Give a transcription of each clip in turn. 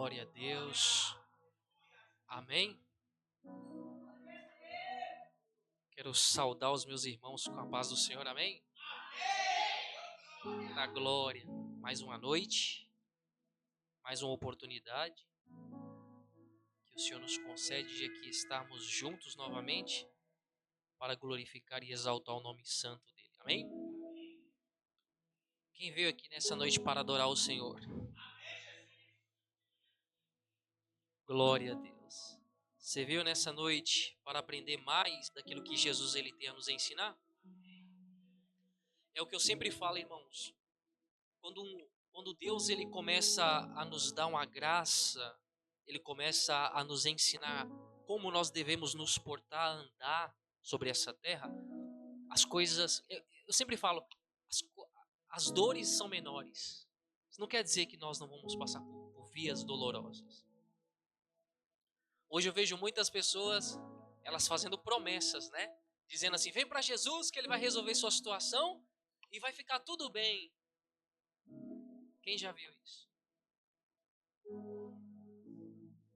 Glória a Deus. Amém. Quero saudar os meus irmãos com a paz do Senhor. Amém. Na glória. Mais uma noite, mais uma oportunidade que o Senhor nos concede de aqui estarmos juntos novamente para glorificar e exaltar o nome santo dele. Amém. Quem veio aqui nessa noite para adorar o Senhor? Glória a Deus. Você veio nessa noite para aprender mais daquilo que Jesus ele tem a nos ensinar? É o que eu sempre falo, irmãos. Quando Deus ele começa a nos dar uma graça, ele começa a nos ensinar como nós devemos nos portar, andar sobre essa terra, as coisas, eu sempre falo, as dores são menores. Isso não quer dizer que nós não vamos passar por vias dolorosas. Hoje eu vejo muitas pessoas, elas fazendo promessas, né? Dizendo assim, vem para Jesus que ele vai resolver sua situação e vai ficar tudo bem. Quem já viu isso?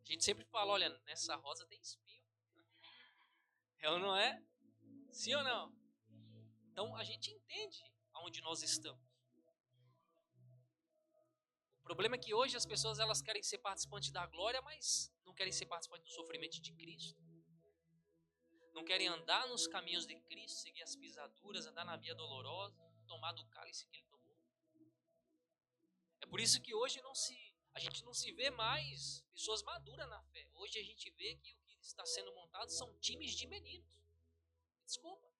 A gente sempre fala, olha, nessa rosa tem espinho. É ou não é? Sim ou não? Então a gente entende aonde nós estamos. O problema é que hoje as pessoas elas querem ser participantes da glória, mas não querem ser participantes do sofrimento de Cristo. Não querem andar nos caminhos de Cristo, seguir as pisaduras, andar na via dolorosa, tomar do cálice que ele tomou. É por isso que hoje a gente não se vê mais pessoas maduras na fé. Hoje a gente vê que o que está sendo montado são times de meninos. Desculpa.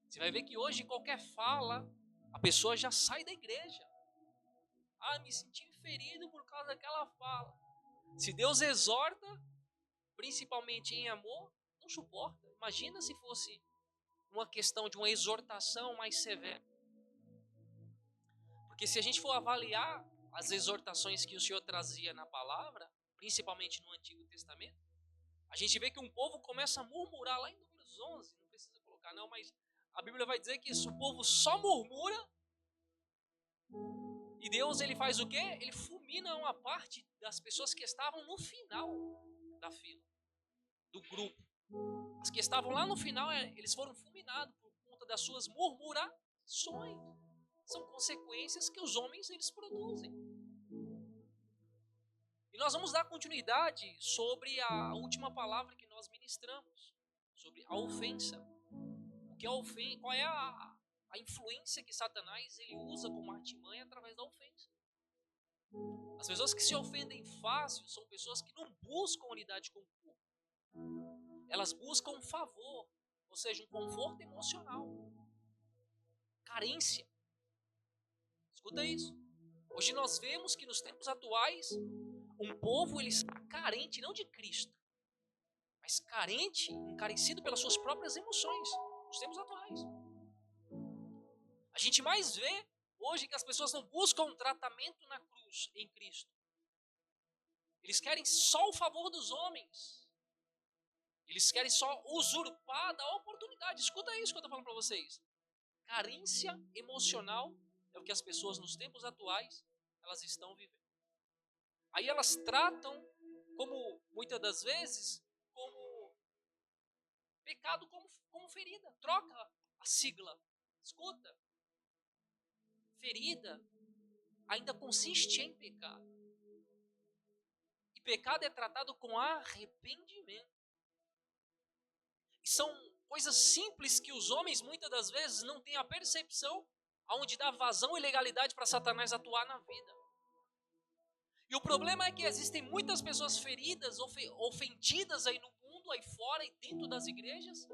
Você vai ver que hoje qualquer fala, a pessoa já sai da igreja. Ah, me senti ferido por causa daquela fala. Se Deus exorta, principalmente em amor, não suporta. Imagina se fosse uma questão de uma exortação mais severa. Porque se a gente for avaliar as exortações que o Senhor trazia na palavra, principalmente no Antigo Testamento, a gente vê que um povo começa a murmurar lá em Números 11, não precisa colocar não, mas a Bíblia vai dizer que isso, o povo só murmura e Deus ele faz o quê? Ele fulmina uma parte das pessoas que estavam no final da fila, do grupo. As que estavam lá no final, eles foram fulminados por conta das suas murmurações. São consequências que os homens eles produzem. E nós vamos dar continuidade sobre a última palavra que nós ministramos, sobre a ofensa. Qual é a influência que Satanás ele usa como artimanha através da ofensa. As pessoas que se ofendem fácil são pessoas que não buscam unidade com o corpo. Elas buscam um favor, ou seja, um conforto emocional. Carência. Escuta isso. Hoje nós vemos que nos tempos atuais, um povo ele está carente não de Cristo, mas carente, encarecido pelas suas próprias emoções, nos tempos atuais. A gente mais vê hoje que as pessoas não buscam um tratamento na cruz, em Cristo. Eles querem só o favor dos homens. Eles querem só usurpar da oportunidade. Escuta isso que eu estou falando para vocês. Carência emocional é o que as pessoas nos tempos atuais elas estão vivendo. Aí elas tratam como, muitas das vezes, como pecado como ferida. Troca a sigla. Escuta. Ferida ainda consiste em pecado. E pecado é tratado com arrependimento. E são coisas simples que os homens muitas das vezes não têm a percepção aonde dá vazão e legalidade para Satanás atuar na vida. E o problema é que existem muitas pessoas feridas, ofendidas aí no mundo, aí fora e dentro das igrejas,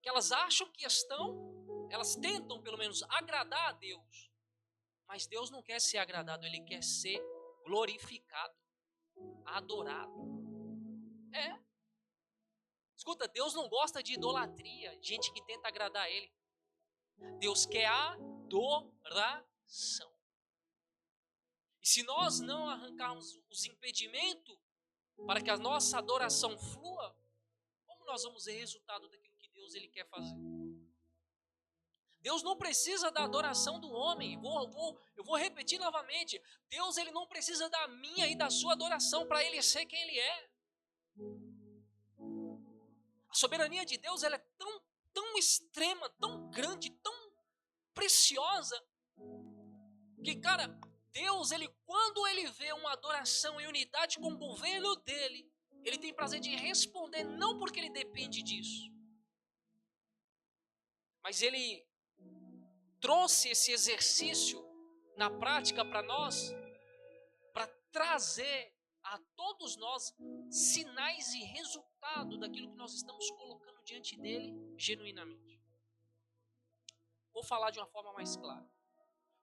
que elas acham que elas tentam pelo menos agradar a Deus. Mas Deus não quer ser agradado, Ele quer ser glorificado, adorado. Escuta, Deus não gosta de idolatria, gente que tenta agradar Ele. Deus quer adoração. E se nós não arrancarmos os impedimentos para que a nossa adoração flua, como nós vamos ver resultado daquilo que Deus ele quer fazer? Deus não precisa da adoração do homem. Eu vou repetir novamente. Deus, ele não precisa da minha e da sua adoração para ele ser quem ele é. A soberania de Deus, ela é tão extrema, tão grande, tão preciosa, que, cara, Deus, quando ele vê uma adoração em unidade com o governo dele, ele tem prazer de responder, não porque ele depende disso, mas ele trouxe esse exercício na prática para nós, para trazer a todos nós sinais e resultado daquilo que nós estamos colocando diante dele genuinamente. Vou falar de uma forma mais clara.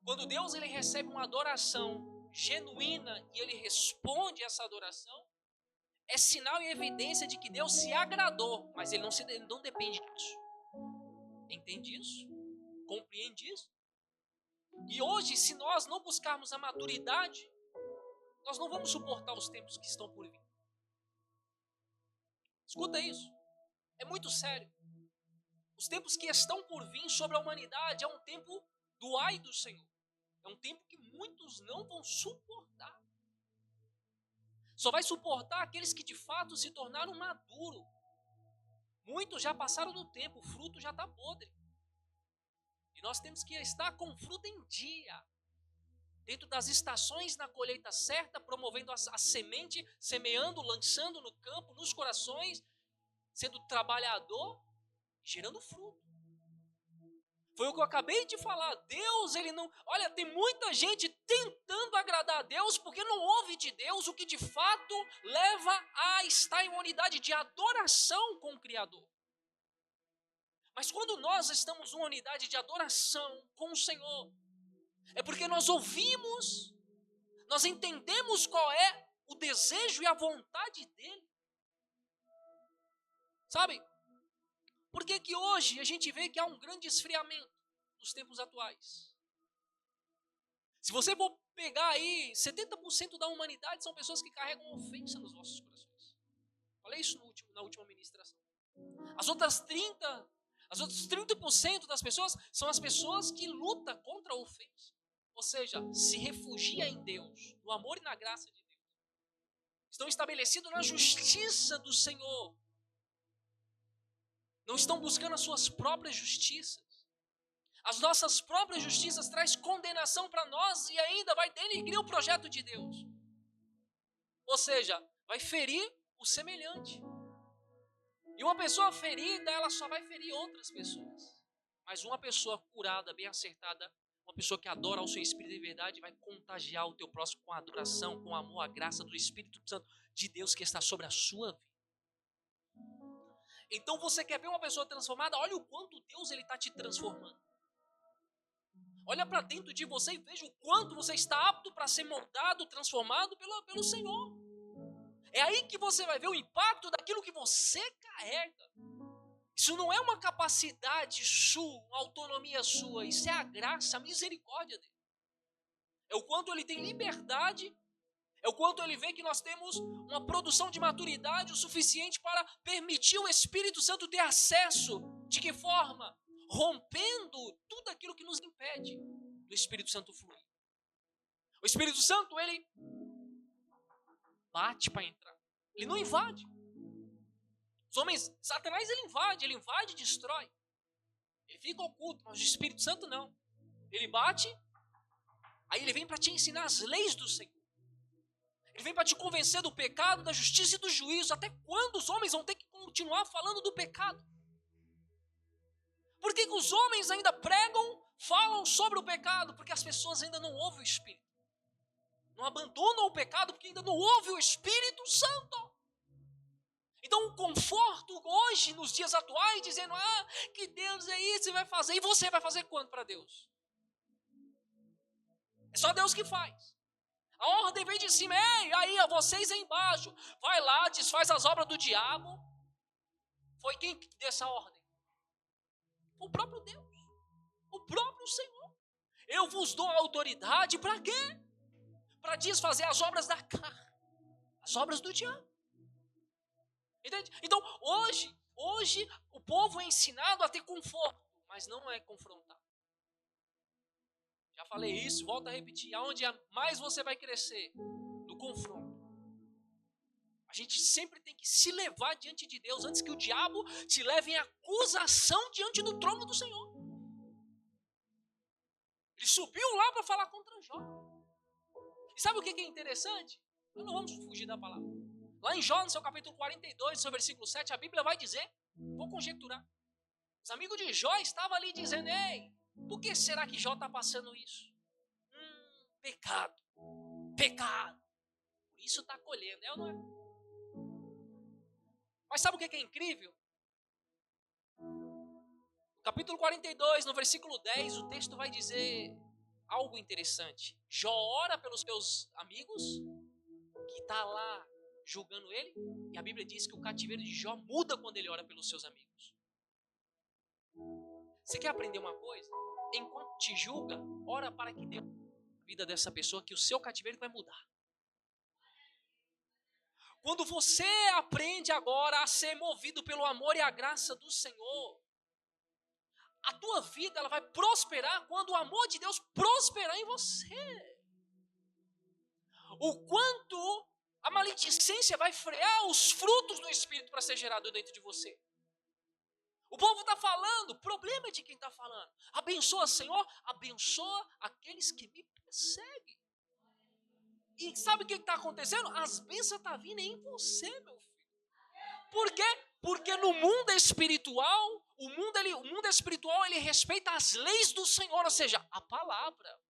Quando Deus ele recebe uma adoração genuína e ele responde essa adoração, é sinal e evidência de que Deus se agradou, mas ele não depende disso. Entende isso? Compreende isso? E hoje, se nós não buscarmos a maturidade, nós não vamos suportar os tempos que estão por vir. Escuta isso. É muito sério. Os tempos que estão por vir sobre a humanidade é um tempo do ai do Senhor. É um tempo que muitos não vão suportar. Só vai suportar aqueles que de fato se tornaram maduros. Muitos já passaram do tempo, o fruto já está podre. E nós temos que estar com o fruto em dia. Dentro das estações, na colheita certa, promovendo a semente, semeando, lançando no campo, nos corações, sendo trabalhador, gerando fruto. Foi o que eu acabei de falar. Deus, ele não... Olha, tem muita gente tentando agradar a Deus porque não ouve de Deus o que de fato leva a estar em uma unidade de adoração com o Criador. Mas quando nós estamos em uma unidade de adoração com o Senhor, é porque nós ouvimos, nós entendemos qual é o desejo e a vontade dEle. Sabe? Por que que hoje a gente vê que há um grande esfriamento nos tempos atuais? Se você for pegar aí, 70% da humanidade são pessoas que carregam ofensa nos vossos corações. Falei isso na última ministração. As outros 30% das pessoas são as pessoas que lutam contra a ofensa. Ou seja, se refugia em Deus, no amor e na graça de Deus. Estão estabelecidos na justiça do Senhor. Não estão buscando as suas próprias justiças. As nossas próprias justiças traz condenação para nós e ainda vai denigrir o projeto de Deus. Ou seja, vai ferir o semelhante. E uma pessoa ferida, ela só vai ferir outras pessoas. Mas uma pessoa curada, bem acertada, uma pessoa que adora ao seu Espírito de verdade, vai contagiar o teu próximo com a adoração, com o amor, a graça do Espírito Santo de Deus que está sobre a sua vida. Então você quer ver uma pessoa transformada? Olha o quanto Deus está te transformando. Olha para dentro de você e veja o quanto você está apto para ser moldado, transformado pelo Senhor. É aí que você vai ver o impacto daquilo que você carrega. Isso não é uma capacidade sua, uma autonomia sua. Isso é a graça, a misericórdia dele. É o quanto ele tem liberdade. É o quanto ele vê que nós temos uma produção de maturidade o suficiente para permitir o Espírito Santo ter acesso. De que forma? Rompendo tudo aquilo que nos impede do Espírito Santo fluir. O Espírito Santo, ele bate para entrar. Ele não invade. Os homens, Satanás, ele invade e destrói. Ele fica oculto, mas o Espírito Santo não. Ele bate, aí ele vem para te ensinar as leis do Senhor. Ele vem para te convencer do pecado, da justiça e do juízo. Até quando os homens vão ter que continuar falando do pecado? Por que que os homens ainda pregam, falam sobre o pecado? Porque as pessoas ainda não ouvem o Espírito. Não abandonam o pecado porque ainda não ouvem o Espírito Santo. Então o conforto hoje, nos dias atuais, dizendo, que Deus é isso e vai fazer. E você vai fazer quanto para Deus? É só Deus que faz. A ordem vem de cima, ei, aí vocês aí embaixo. Vai lá, desfaz as obras do diabo. Foi quem que deu essa ordem? O próprio Deus. O próprio Senhor. Eu vos dou autoridade para quê? Para desfazer as obras da carne. As obras do diabo. Entende? Então, hoje o povo é ensinado a ter conforto, mas não é confrontado. Já falei isso, volto a repetir. Aonde mais você vai crescer? No confronto. A gente sempre tem que se levar diante de Deus antes que o diabo te leve em acusação diante do trono do Senhor. Ele subiu lá para falar contra Jó. E sabe o que é interessante? Nós não vamos fugir da palavra. Lá em Jó, no seu capítulo 42, seu versículo 7, a Bíblia vai dizer, vou conjecturar. Os amigos de Jó estavam ali dizendo, ei, por que será que Jó está passando isso? Pecado. Pecado. Por isso está colhendo, é ou não é? Mas sabe o que é incrível? No capítulo 42, no versículo 10, o texto vai dizer algo interessante. Jó ora pelos seus amigos, que está lá julgando ele, e a Bíblia diz que o cativeiro de Jó muda quando ele ora pelos seus amigos. Você quer aprender uma coisa? Enquanto te julga, ora para que Deus a vida dessa pessoa, que o seu cativeiro vai mudar. Quando você aprende agora a ser movido pelo amor e a graça do Senhor, a tua vida ela vai prosperar quando o amor de Deus prosperar em você. O quanto a maledicência vai frear os frutos do Espírito para ser gerado dentro de você. O povo está falando, o problema é de quem está falando. Abençoa, Senhor, abençoa aqueles que me perseguem. E sabe o que está acontecendo? As bênçãos estão vindo em você, meu filho. Por quê? Porque no mundo espiritual, o mundo espiritual ele respeita as leis do Senhor, ou seja, a palavra.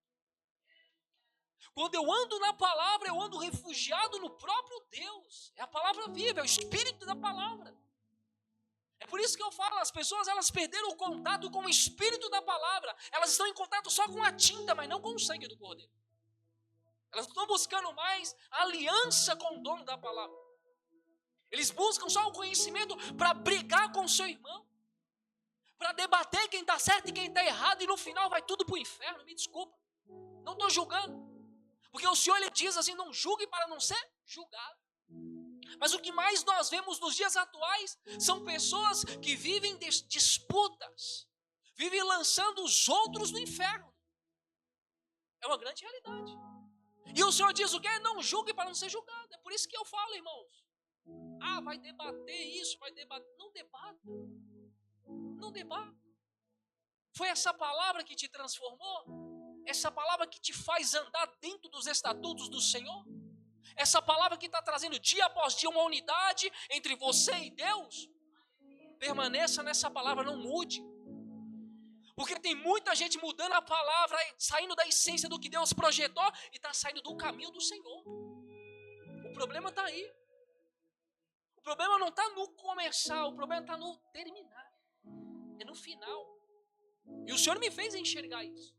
Quando eu ando na palavra, eu ando refugiado no próprio Deus. É a palavra viva, é o Espírito da palavra. É por isso que eu falo, as pessoas elas perderam o contato com o Espírito da palavra. Elas estão em contato só com a tinta, mas não com o sangue do Cordeiro. Elas não estão buscando mais aliança com o dono da palavra. Eles buscam só o conhecimento para brigar com o seu irmão. Para debater quem está certo e quem está errado. E no final vai tudo para o inferno, me desculpa. Não estou julgando. Porque o Senhor ele diz assim, não julgue para não ser julgado. Mas o que mais nós vemos nos dias atuais são pessoas que vivem disputas. Vivem lançando os outros no inferno. É uma grande realidade. E o Senhor diz o quê? Não julgue para não ser julgado. É por isso que eu falo, irmãos. Vai debater isso, vai debater. Não debata. Não debata. Foi essa palavra que te transformou? Essa palavra que te faz andar dentro dos estatutos do Senhor? Essa palavra que está trazendo dia após dia uma unidade entre você e Deus? Permaneça nessa palavra, não mude. Porque tem muita gente mudando a palavra, saindo da essência do que Deus projetou e está saindo do caminho do Senhor. O problema está aí. O problema não está no começar, o problema está no terminar. É no final. E o Senhor me fez enxergar isso.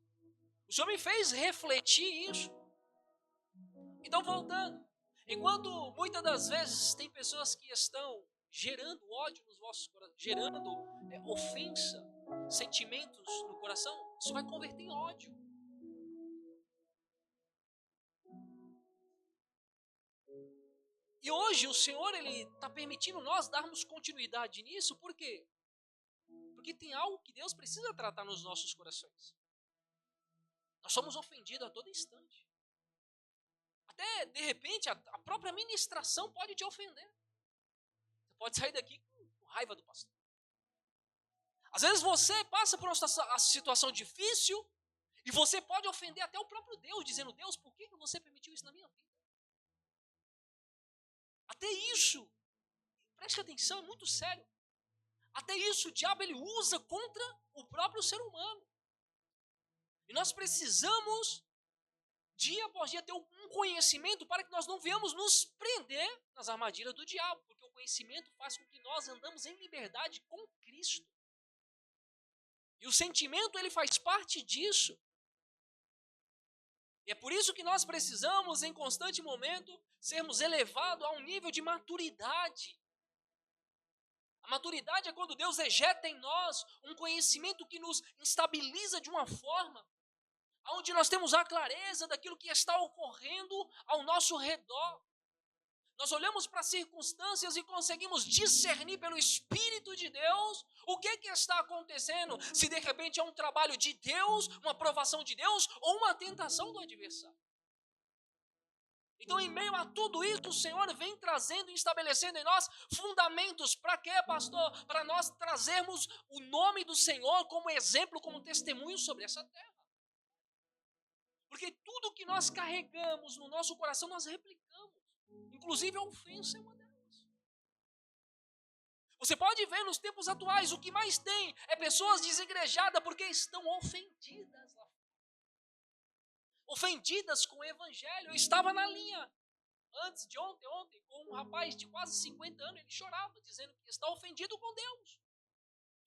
O Senhor me fez refletir isso. Então, voltando. Enquanto muitas das vezes tem pessoas que estão gerando ódio nos vossos corações, gerando ofensa, sentimentos no coração, isso vai converter em ódio. E hoje o Senhor ele está permitindo nós darmos continuidade nisso, por quê? Porque tem algo que Deus precisa tratar nos nossos corações. Nós somos ofendidos a todo instante. Até, de repente, a própria ministração pode te ofender. Você pode sair daqui com raiva do pastor. Às vezes você passa por uma situação difícil e você pode ofender até o próprio Deus, dizendo, Deus, por que você permitiu isso na minha vida? Até isso, preste atenção, é muito sério. Até isso o diabo ele usa contra o próprio ser humano. E nós precisamos, dia após dia, ter um conhecimento para que nós não venhamos nos prender nas armadilhas do diabo. Porque o conhecimento faz com que nós andamos em liberdade com Cristo. E o sentimento ele faz parte disso. E é por isso que nós precisamos, em constante momento, sermos elevados a um nível de maturidade. A maturidade é quando Deus ejeta em nós um conhecimento que nos estabiliza de uma forma onde nós temos a clareza daquilo que está ocorrendo ao nosso redor. Nós olhamos para as circunstâncias e conseguimos discernir pelo Espírito de Deus o que está acontecendo, se de repente é um trabalho de Deus, uma aprovação de Deus ou uma tentação do adversário. Então, em meio a tudo isso, o Senhor vem trazendo e estabelecendo em nós fundamentos. Para quê, pastor? Para nós trazermos o nome do Senhor como exemplo, como testemunho sobre essa terra. Porque tudo que nós carregamos no nosso coração, nós replicamos. Inclusive a ofensa é uma delas. Você pode ver nos tempos atuais, o que mais tem é pessoas desigrejadas porque estão ofendidas lá. Ofendidas com o evangelho. Eu estava na linha antes de ontem, com um rapaz de quase 50 anos, ele chorava, dizendo que está ofendido com Deus.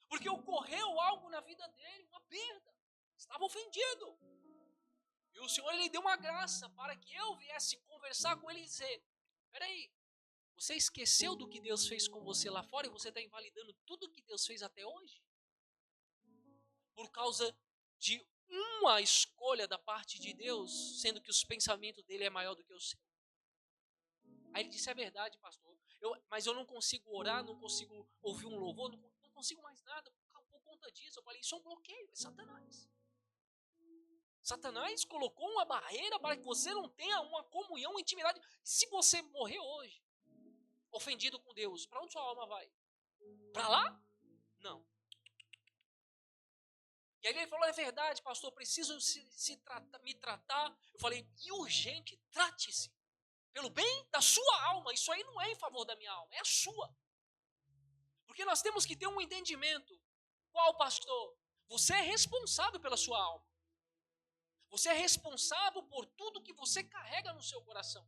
Porque ocorreu algo na vida dele, uma perda. Estava ofendido. E o Senhor, ele deu uma graça para que eu viesse conversar com ele e dizer, peraí, você esqueceu do que Deus fez com você lá fora e você está invalidando tudo que Deus fez até hoje? Por causa de uma escolha da parte de Deus, sendo que os pensamentos dele é maior do que o seu. Aí ele disse, é verdade, pastor, mas eu não consigo orar, não consigo ouvir um louvor, não consigo mais nada por conta disso. Eu falei, isso é um bloqueio, é Satanás. Satanás colocou uma barreira para que você não tenha uma comunhão, uma intimidade. Se você morrer hoje, ofendido com Deus, para onde sua alma vai? Para lá? Não. E aí ele falou, é verdade, pastor, preciso me tratar. Eu falei, e urgente, trate-se. Pelo bem da sua alma. Isso aí não é em favor da minha alma, é a sua. Porque nós temos que ter um entendimento. Qual, pastor? Você é responsável pela sua alma. Você é responsável por tudo que você carrega no seu coração.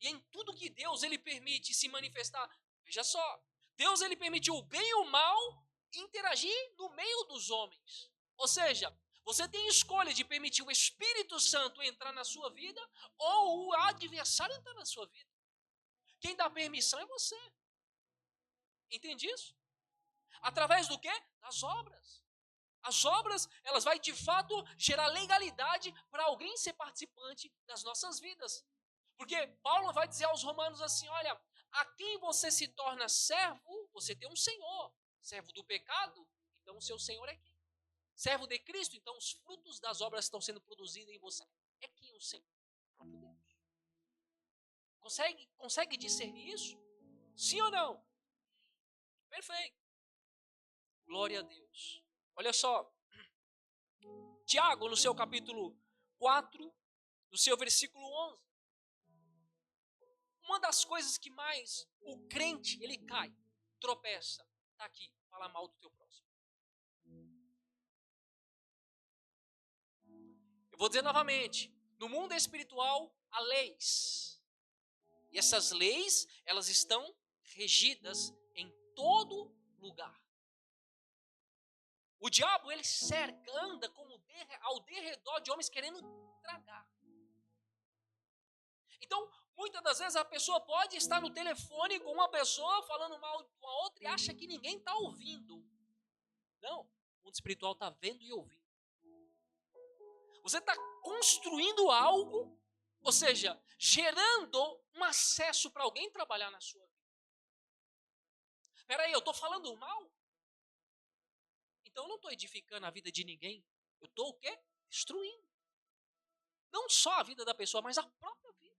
E em tudo que Deus ele permite se manifestar. Veja só, Deus ele permitiu o bem e o mal interagir no meio dos homens. Ou seja, você tem escolha de permitir o Espírito Santo entrar na sua vida ou o adversário entrar na sua vida. Quem dá permissão é você. Entende isso? Através do quê? Das obras. As obras, elas vão de fato gerar legalidade para alguém ser participante das nossas vidas. Porque Paulo vai dizer aos romanos assim, olha, a quem você se torna servo, você tem um senhor. Servo do pecado, então o seu senhor é quem? Servo de Cristo, então os frutos das obras estão sendo produzidos em você. É quem o Senhor? O próprio Deus. Consegue discernir isso? Sim ou não? Perfeito. Glória a Deus. Olha só. Tiago, no seu capítulo 4, no seu versículo 11. Uma das coisas que mais o crente, ele cai, tropeça, está aqui, fala mal do teu próximo. Eu vou dizer novamente, no mundo espiritual há leis. E essas leis, elas estão regidas em todo lugar. O diabo, ele cerca, anda como ao derredor de homens querendo tragar. Então, muitas das vezes a pessoa pode estar no telefone com uma pessoa falando mal de uma outra e acha que ninguém está ouvindo. Não, o mundo espiritual está vendo e ouvindo. Você está construindo algo, ou seja, gerando um acesso para alguém trabalhar na sua vida. Espera aí, eu estou falando mal? Então eu não estou edificando a vida de ninguém. Eu estou o quê? Destruindo. Não só a vida da pessoa, mas a própria vida.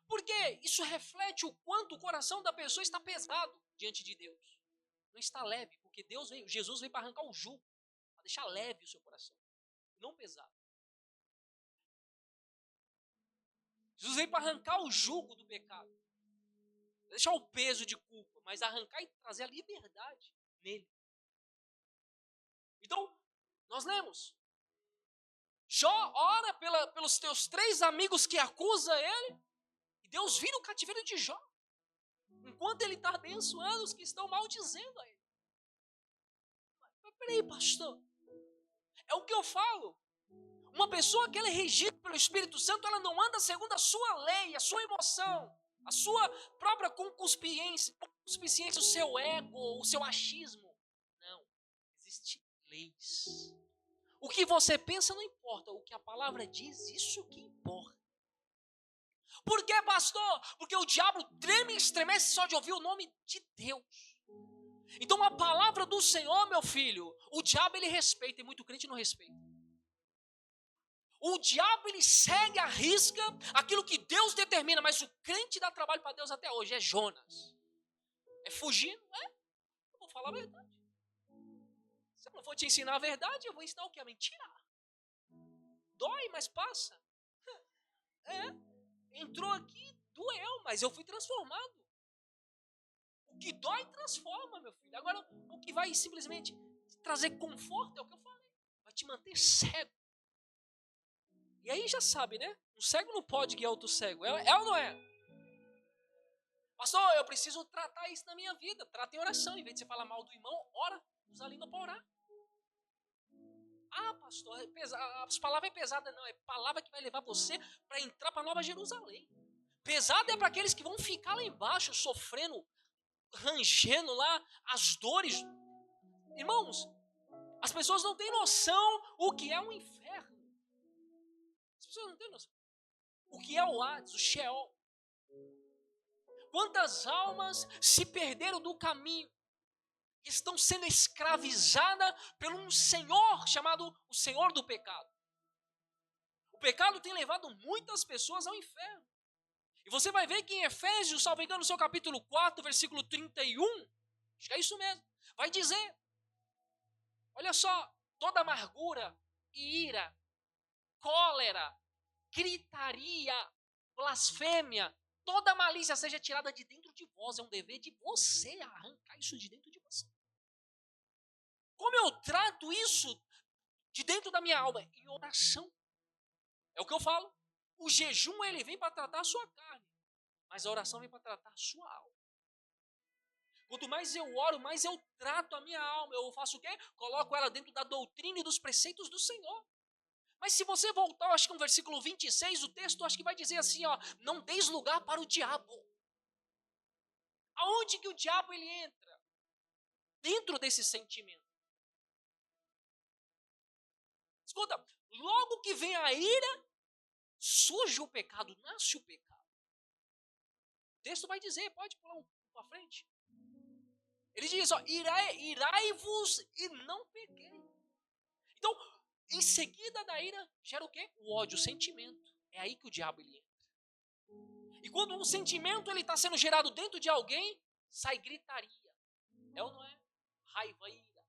Porque isso reflete o quanto o coração da pessoa está pesado diante de Deus. Não está leve, porque Jesus veio para arrancar o jugo, para deixar leve o seu coração, não pesado. Jesus veio para arrancar o jugo do pecado, deixar o peso de culpa, mas arrancar e trazer a liberdade nele. Então, nós lemos, Jó ora pelos teus 3 amigos que acusam ele, e Deus vira o cativeiro de Jó, enquanto ele está abençoando os que estão maldizendo a ele. Mas peraí, pastor, é o que eu falo. Uma pessoa que ela é regida pelo Espírito Santo, ela não anda segundo a sua lei, a sua emoção, a sua própria concupiscência, o seu ego, o seu achismo. Não, existem leis. O que você pensa não importa, o que a palavra diz, isso que importa. Por que, pastor? Porque o diabo treme e estremece só de ouvir o nome de Deus. Então a palavra do Senhor, meu filho, o diabo ele respeita e muito crente não respeita. O diabo ele segue à risca aquilo que Deus determina, mas o crente dá trabalho para Deus até hoje, é Jonas. É fugindo, eu vou falar a verdade. Se eu não for te ensinar a verdade, eu vou ensinar o que? A mentira. Dói, mas passa. Entrou aqui, doeu, mas eu fui transformado. O que dói, transforma, meu filho. Agora, o que vai simplesmente trazer conforto, é o que eu falei. Vai te manter cego. E aí já sabe, né? Um cego não pode guiar outro cego. É ou não é? Pastor, eu preciso tratar isso na minha vida. Trata em oração. Em vez de você falar mal do irmão, ora. Usa a língua para orar. Ah, pastor, as palavras é pesada. Não, é palavra que vai levar você para entrar para Nova Jerusalém. Pesada é para aqueles que vão ficar lá embaixo, sofrendo, rangendo lá as dores. Irmãos, as pessoas não têm noção o que é um inferno. As pessoas não têm noção. O que é o Hades, o Sheol. Quantas almas se perderam do caminho, estão sendo escravizadas por um senhor chamado o Senhor do Pecado. O pecado tem levado muitas pessoas ao inferno. E você vai ver que em Efésios, salvo engano, no seu capítulo 4, versículo 31, acho que é isso mesmo, vai dizer, olha só, toda amargura, ira, cólera, gritaria, blasfêmia, toda malícia seja tirada de dentro de vós. É um dever de você arrancar isso de dentro de você. Como eu trato isso de dentro da minha alma? Em oração. É o que eu falo. O jejum ele vem para tratar a sua carne, mas a oração vem para tratar a sua alma. Quanto mais eu oro, mais eu trato a minha alma. Eu faço o quê? Coloco ela dentro da doutrina e dos preceitos do Senhor. Mas se você voltar, acho que no versículo 26, o texto acho que vai dizer assim, ó, não deis lugar para o diabo. Aonde que o diabo ele entra? Dentro desse sentimento. Escuta, logo que vem a ira, surge o pecado, nasce o pecado. O texto vai dizer, pode pular um pouco para frente. Ele diz, ó, irai-vos e não pequei. Então, em seguida da ira, gera o quê? O ódio, o sentimento. É aí que o diabo ele entra. E quando um sentimento ele está sendo gerado dentro de alguém, sai gritaria. É ou não é? Raiva, ira.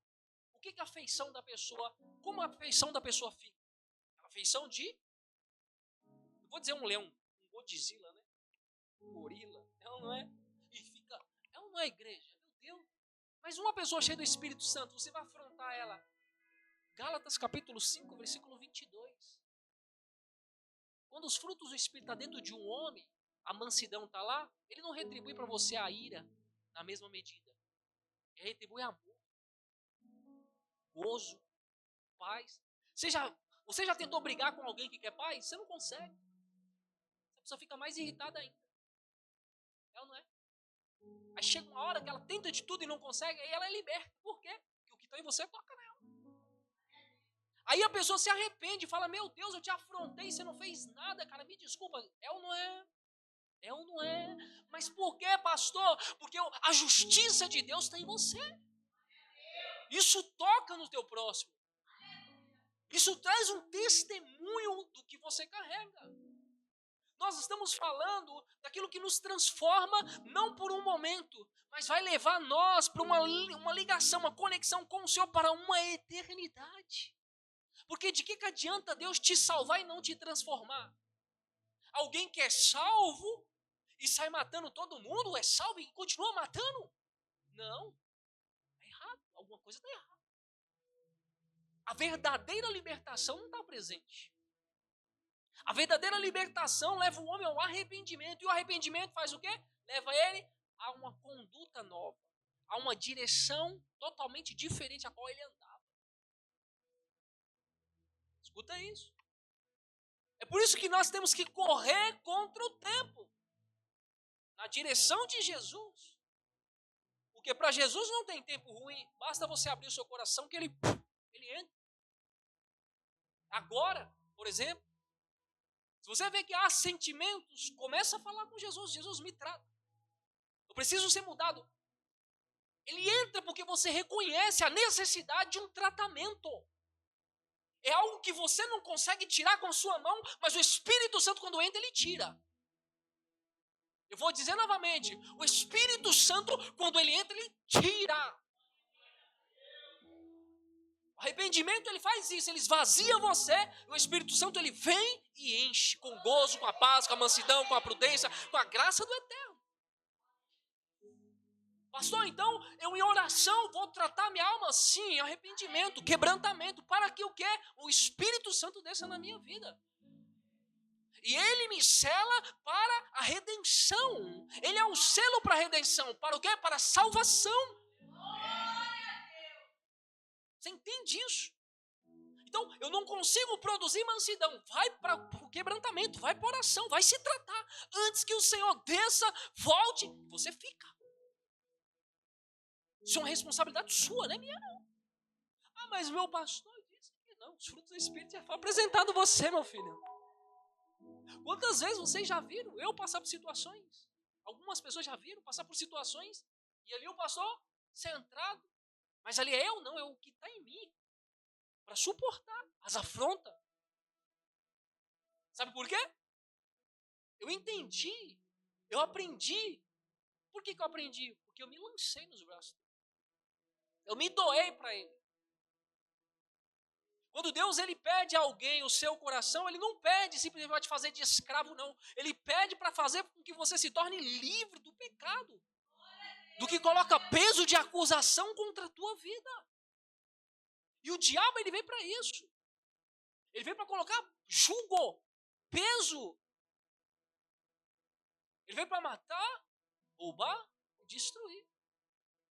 O que é a afeição da pessoa, como a afeição da pessoa fica? A afeição de, eu vou dizer um leão, um Godzilla, né? Um gorila, é ou não é? E fica, é ou não é igreja? Meu Deus. Mas uma pessoa cheia do Espírito Santo, você vai afrontar ela. Gálatas capítulo 5, versículo 22. Quando os frutos do Espírito estão dentro de um homem, a mansidão está lá, ele não retribui para você a ira na mesma medida. Ele retribui amor, gozo, paz. Você já tentou brigar com alguém que quer paz? Você não consegue. A pessoa fica mais irritada ainda. É ou não é? Aí chega uma hora que ela tenta de tudo e não consegue, aí ela é liberta. Por quê? Porque o que está em você toca nela. Aí a pessoa se arrepende e fala, meu Deus, eu te afrontei, você não fez nada, cara, me desculpa. É ou não é? É ou não é? Mas por quê, pastor? Porque a justiça de Deus está em você. Isso toca no teu próximo. Isso traz um testemunho do que você carrega. Nós estamos falando daquilo que nos transforma, não por um momento, mas vai levar nós para uma ligação, uma conexão com o Senhor para uma eternidade. Porque de que adianta Deus te salvar e não te transformar? Alguém que é salvo e sai matando todo mundo, é salvo e continua matando? Não, é errado, alguma coisa está errada. A verdadeira libertação não está presente. A verdadeira libertação leva o homem ao arrependimento, e o arrependimento faz o quê? Leva ele a uma conduta nova, a uma direção totalmente diferente a qual ele andava. Escuta isso. É por isso que nós temos que correr contra o tempo, na direção de Jesus. Porque para Jesus não tem tempo ruim, basta você abrir o seu coração que ele entra. Agora, por exemplo, Se você vê que há sentimentos, começa a falar com Jesus. Jesus, me trata. Eu preciso ser mudado. Ele entra porque você reconhece a necessidade de um tratamento. É algo que você não consegue tirar com a sua mão, mas o Espírito Santo, quando entra, ele tira. Eu vou dizer novamente, o Espírito Santo, quando ele entra, ele tira. O arrependimento, ele faz isso, ele esvazia você, e o Espírito Santo, ele vem e enche com gozo, com a paz, com a mansidão, com a prudência, com a graça do Eterno. Pastor, então, eu em oração vou tratar minha alma assim, em arrependimento, quebrantamento, para que o quê? O Espírito Santo desça na minha vida. E ele me sela para a redenção. Ele é um selo para a redenção. Para o quê? Para a salvação. Você entende isso? Então, eu não consigo produzir mansidão. Vai para o quebrantamento, vai para a oração, vai se tratar. Antes que o Senhor desça, volte, você fica. Isso é uma responsabilidade sua, não é minha não. Ah, mas meu pastor disse que não. Os frutos do Espírito já foi apresentado a você, meu filho. Quantas vezes vocês já viram eu passar por situações? Algumas pessoas já viram passar por situações e ali o pastor centrado. Mas ali é eu não, é o que está em mim. Para suportar as afrontas. Sabe por quê? Eu entendi. Eu aprendi. Por que eu aprendi? Porque eu me lancei nos braços dele. Eu me doei para ele. Quando Deus ele pede a alguém o seu coração, ele não pede simplesmente para te fazer de escravo, não. Ele pede para fazer com que você se torne livre do pecado. Do que coloca peso de acusação contra a tua vida. E o diabo ele vem para isso. Ele vem para colocar jugo, peso. Ele vem para matar, roubar e destruir.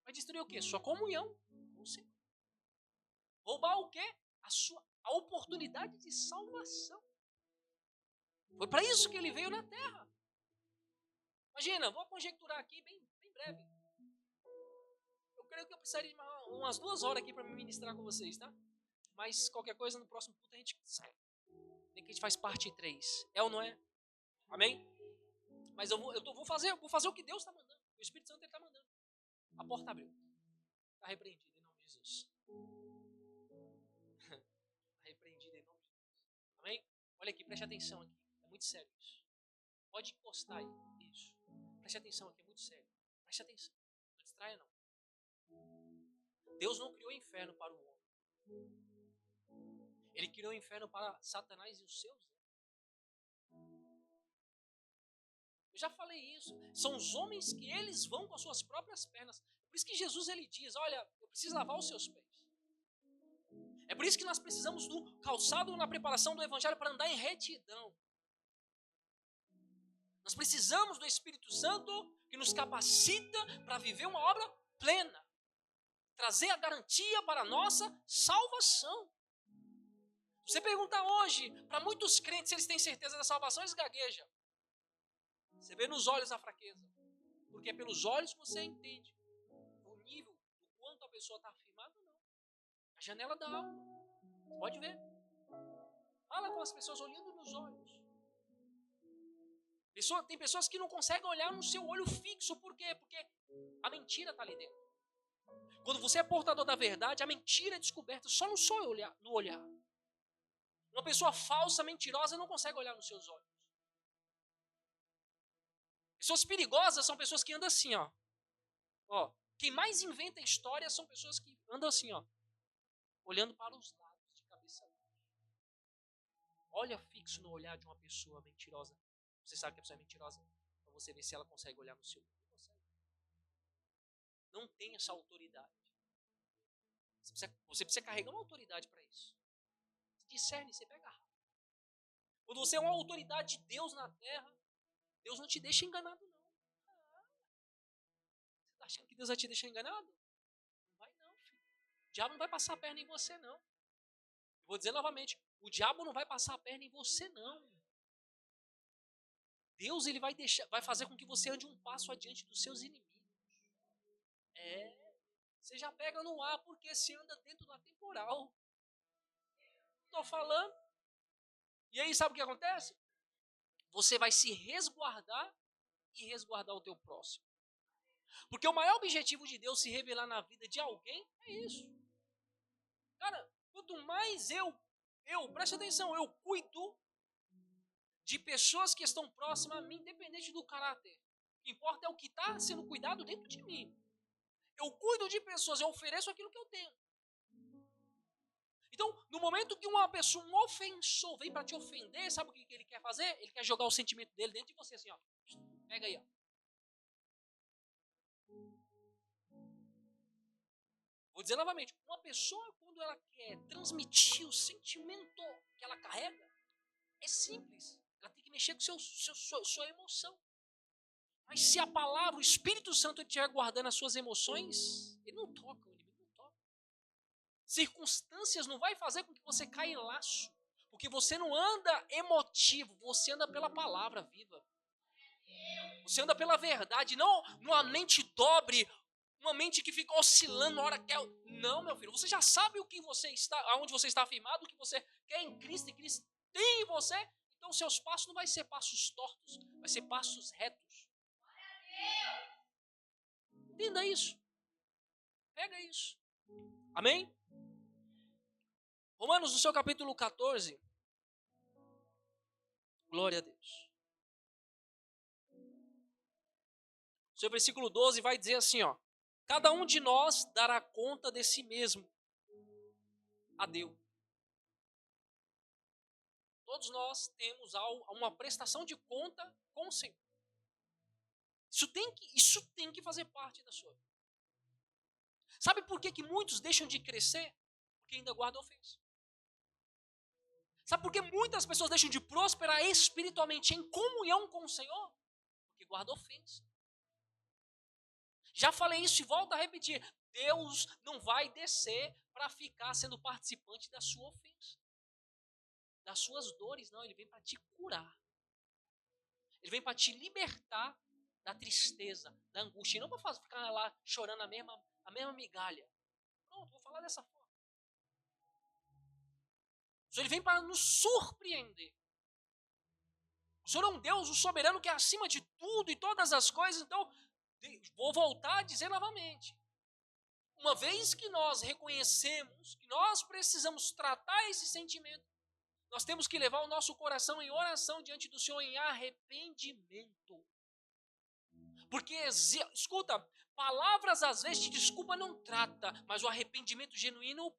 Vai destruir o quê? Sua comunhão com o Senhor. Roubar o quê? A oportunidade de salvação. Foi para isso que ele veio na terra. Imagina, vou conjecturar aqui bem breve. Eu creio que eu precisaria de umas 2 horas aqui para me ministrar com vocês, tá? Mas qualquer coisa no próximo culto a gente sai. Nem que a gente faz parte 3. É ou não é? Amém? Mas vou fazer o que Deus está mandando. O Espírito Santo está mandando. A porta abriu. Está repreendido em nome de Jesus. Está repreendido em nome de Jesus. Amém? Olha aqui, preste atenção aqui. É muito sério isso. Pode encostar aí. Isso. Preste atenção aqui, é muito sério. Preste atenção. Não distraia não. Deus não criou o inferno para o homem. Ele criou o inferno para Satanás e os seus. Eu já falei isso. São os homens que eles vão com as suas próprias pernas. Por isso que Jesus ele diz, olha, eu preciso lavar os seus pés. É por isso que nós precisamos do calçado na preparação do evangelho para andar em retidão. Nós precisamos do Espírito Santo que nos capacita para viver uma obra plena. Trazer a garantia para a nossa salvação. Você pergunta hoje, para muitos crentes, se eles têm certeza da salvação, eles gaguejam. Você vê nos olhos a fraqueza. Porque é pelos olhos que você entende o nível, do quanto a pessoa está afirmada ou não. A janela da alma. Você pode ver. Fala com as pessoas olhando nos olhos. Tem pessoas que não conseguem olhar no seu olho fixo. Por quê? Porque a mentira está ali dentro. Quando você é portador da verdade, a mentira é descoberta só no seu olhar, no olhar. Uma pessoa falsa, mentirosa, não consegue olhar nos seus olhos. Pessoas perigosas são pessoas que andam assim, ó. Quem mais inventa histórias são pessoas que andam assim, ó. Olhando para os lados, de cabeça baixa. Olha fixo no olhar de uma pessoa mentirosa. Você sabe que a pessoa é mentirosa. Para você ver se ela consegue olhar no seu olho. Não consegue. Não tem essa autoridade. Você precisa carregar uma autoridade para isso. Você discerne, você pega rápido. Quando você é uma autoridade de Deus na terra, Deus não te deixa enganado, não. Você está achando que Deus vai te deixar enganado? Não vai não, filho. O diabo não vai passar a perna em você, não. Eu vou dizer novamente, o diabo não vai passar a perna em você, não. Deus ele vai fazer com que você ande um passo adiante dos seus inimigos. Você já pega no ar porque você anda dentro da temporal. Estou falando. E aí sabe o que acontece? você vai se resguardar e resguardar o teu próximo. Porque o maior objetivo de Deus se revelar na vida de alguém é isso. Cara, quanto mais preste atenção, eu cuido de pessoas que estão próximas a mim, independente do caráter. O que importa é o que está sendo cuidado dentro de mim. Eu cuido de pessoas, eu ofereço aquilo que eu tenho. Então, no momento que uma pessoa, um ofensor, vem para te ofender, sabe o que ele quer fazer? Ele quer jogar o sentimento dele dentro de você, assim, ó. Pega aí, ó. Vou dizer novamente, uma pessoa, quando ela quer transmitir o sentimento que ela carrega, é simples. Ela tem que mexer com sua emoção. Mas se a palavra, o Espírito Santo estiver guardando as suas emoções, ele não toca, o inimigo não toca. Circunstâncias não vai fazer com que você caia em laço. Porque você não anda emotivo, você anda pela palavra viva. Você anda pela verdade, não numa mente dobre, uma mente que fica oscilando na hora que é. Não, meu filho, você já sabe o que você está, aonde você está afirmado, o que você quer em Cristo, e Cristo tem em você. Então seus passos não vai ser passos tortos, vai ser passos retos. Entenda isso. Pega isso. Amém? Romanos, no seu capítulo 14. Glória a Deus. O seu versículo 12 vai dizer assim, ó. Cada um de nós dará conta de si mesmo a Deus. Todos nós temos uma prestação de conta com o Senhor. Isso tem que fazer parte da sua vida. Sabe por que muitos deixam de crescer? Porque ainda guardam ofensa. Sabe por que muitas pessoas deixam de prosperar espiritualmente em comunhão com o Senhor? Porque guardam ofensa. Já falei isso e volto a repetir. Deus não vai descer para ficar sendo participante da sua ofensa. Das suas dores, não. Ele vem para te curar. Ele vem para te libertar da tristeza, da angústia. E não para ficar lá chorando a mesma migalha. Pronto, vou falar dessa forma. O Senhor, ele vem para nos surpreender. O Senhor é um Deus, o soberano, que é acima de tudo e todas as coisas. Então, vou voltar a dizer novamente. Uma vez que nós reconhecemos que nós precisamos tratar esse sentimento, nós temos que levar o nosso coração em oração diante do Senhor em arrependimento. Porque, escuta, palavras às vezes de desculpa não trata, mas o arrependimento genuíno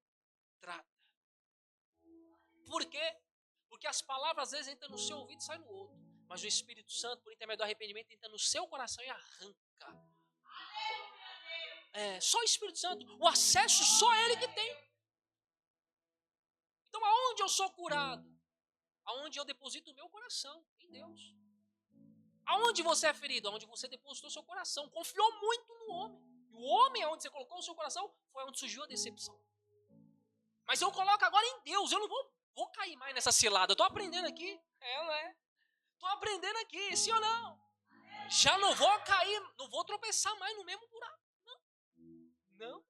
trata. Por quê? Porque as palavras às vezes entram no seu ouvido e saem no outro. Mas o Espírito Santo, por intermédio do arrependimento, entra no seu coração e arranca. Só o Espírito Santo, o acesso só ele que tem. Então aonde eu sou curado? Aonde eu deposito o meu coração em Deus. Aonde você é ferido? Aonde você depositou seu coração. Confiou muito no homem. E o homem, aonde você colocou o seu coração, foi onde surgiu a decepção. Mas eu coloco agora em Deus. Eu não vou cair mais nessa cilada. Eu estou aprendendo aqui. Não é? Estou aprendendo aqui, sim ou não? Já não vou cair, não vou tropeçar mais no mesmo buraco. Não.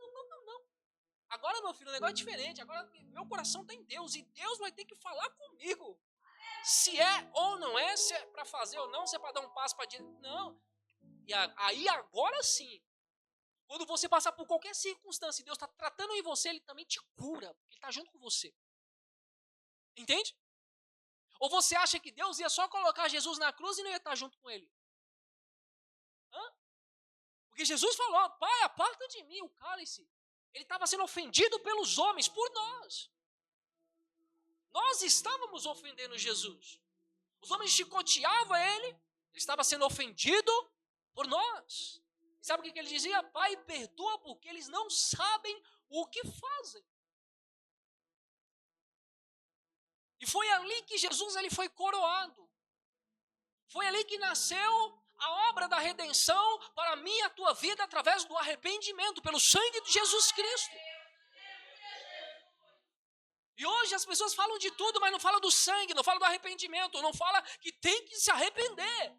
Agora, meu filho, o negócio é diferente. Agora, meu coração está em Deus. E Deus vai ter que falar comigo. Se é ou não é, se é para fazer ou não, se é para dar um passo para diante. Não. E aí, agora sim, quando você passar por qualquer circunstância e Deus está tratando em você, Ele também te cura. Porque Ele está junto com você. Entende? Ou você acha que Deus ia só colocar Jesus na cruz e não ia estar junto com Ele? Porque Jesus falou, Pai, aparta de mim o cálice. Ele estava sendo ofendido pelos homens, por nós. Nós estávamos ofendendo Jesus. Os homens chicoteavam ele estava sendo ofendido por nós. E sabe o que ele dizia? Pai, perdoa porque eles não sabem o que fazem. E foi ali que Jesus ele foi coroado. Foi ali que nasceu a obra da redenção para a minha e a tua vida através do arrependimento, pelo sangue de Jesus Cristo. E hoje as pessoas falam de tudo, mas não falam do sangue, não falam do arrependimento, não falam que tem que se arrepender.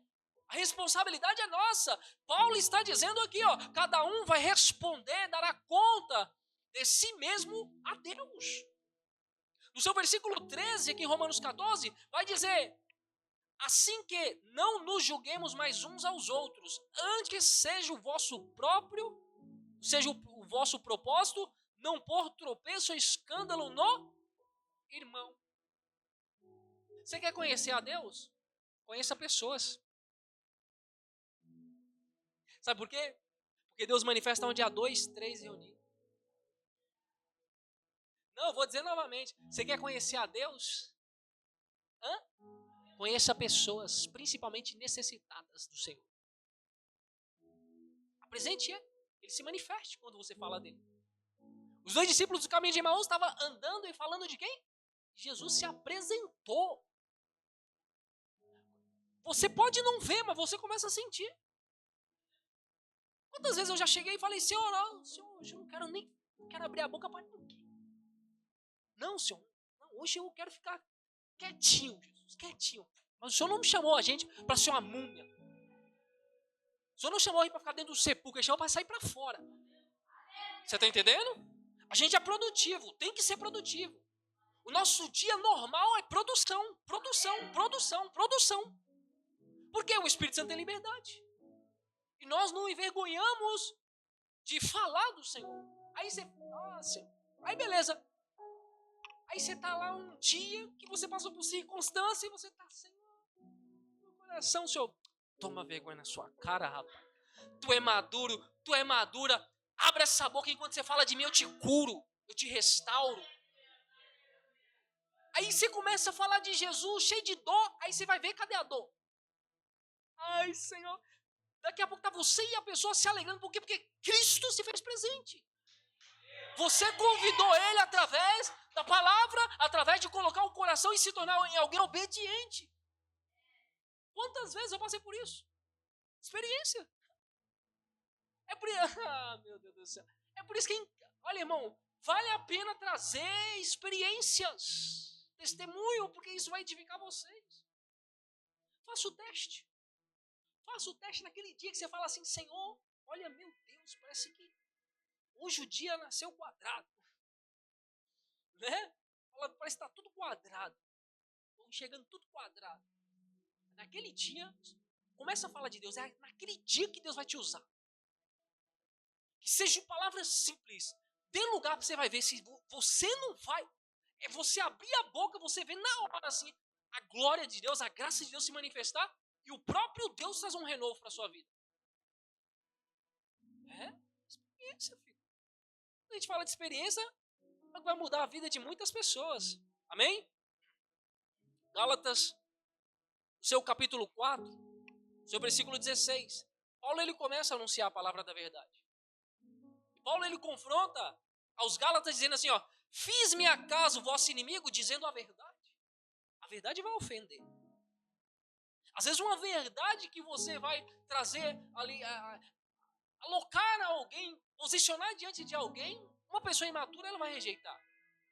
A responsabilidade é nossa. Paulo está dizendo aqui, ó, cada um vai responder, dará conta de si mesmo a Deus. No seu versículo 13, aqui em Romanos 14, vai dizer, Assim que não nos julguemos mais uns aos outros, antes seja o vosso propósito, não pôr tropeço ou escândalo no irmão. Você quer conhecer a Deus? Conheça pessoas. Sabe por quê? Porque Deus manifesta onde há 2, 3 reunidos. Não, eu vou dizer novamente. Você quer conhecer a Deus? Hã? Conheça pessoas, principalmente necessitadas do Senhor. Apresente Ele. Ele se manifeste quando você fala dele. Os 2 discípulos do caminho de Emaús estavam andando e falando de quem? Jesus se apresentou. Você pode não ver, mas você começa a sentir. Quantas vezes eu já cheguei e falei, Senhor, hoje eu não quero abrir a boca para ninguém. Não, Senhor, não, hoje eu quero ficar quietinho, Jesus, quietinho. Mas o Senhor não me chamou a gente para ser uma múmia. O Senhor não chamou a gente para ficar dentro do sepulcro, Ele chamou para sair para fora. Você está entendendo? A gente é produtivo, tem que ser produtivo. O nosso dia normal é produção, produção, produção, produção. Porque o Espírito Santo tem liberdade. E nós não envergonhamos de falar do Senhor. Aí você, Senhor. Aí beleza. Aí você está lá um dia que você passou por circunstância e você está, Senhor, meu coração, Senhor, toma vergonha na sua cara, rapaz. Tu é maduro, tu é madura. Abre essa boca enquanto você fala de mim, eu te curo, eu te restauro. Aí você começa a falar de Jesus, cheio de dor, aí você vai ver, cadê a dor? Ai, Senhor. Daqui a pouco tá você e a pessoa se alegrando. Por quê? Porque Cristo se fez presente. Você convidou Ele através da palavra, através de colocar o coração e se tornar em alguém obediente. Quantas vezes eu passei por isso? Experiência. É por meu Deus do céu. É por isso que, olha, irmão, vale a pena trazer experiências, testemunho, porque isso vai edificar vocês. Faça o teste. Faça o teste naquele dia que você fala assim, Senhor, olha, meu Deus, parece que hoje o dia nasceu quadrado. Né? Parece que está tudo quadrado. Estou enxergando tudo quadrado. Naquele dia, começa a falar de Deus. É naquele dia que Deus vai te usar. Que sejam palavras simples. Dê lugar para você vai ver. Se você não vai, é você abrir a boca, você vê na hora assim, a glória de Deus, a graça de Deus se manifestar. E o próprio Deus faz um renovo para a sua vida. É experiência, filho. Quando a gente fala de experiência, vai mudar a vida de muitas pessoas. Amém? Gálatas, seu capítulo 4, seu versículo 16. Paulo ele começa a anunciar a palavra da verdade. E Paulo ele confronta aos Gálatas dizendo assim, fiz-me acaso vosso inimigo dizendo a verdade? A verdade vai ofender. Às vezes uma verdade que você vai trazer ali, alocar a alguém, posicionar diante de alguém, uma pessoa imatura ela vai rejeitar.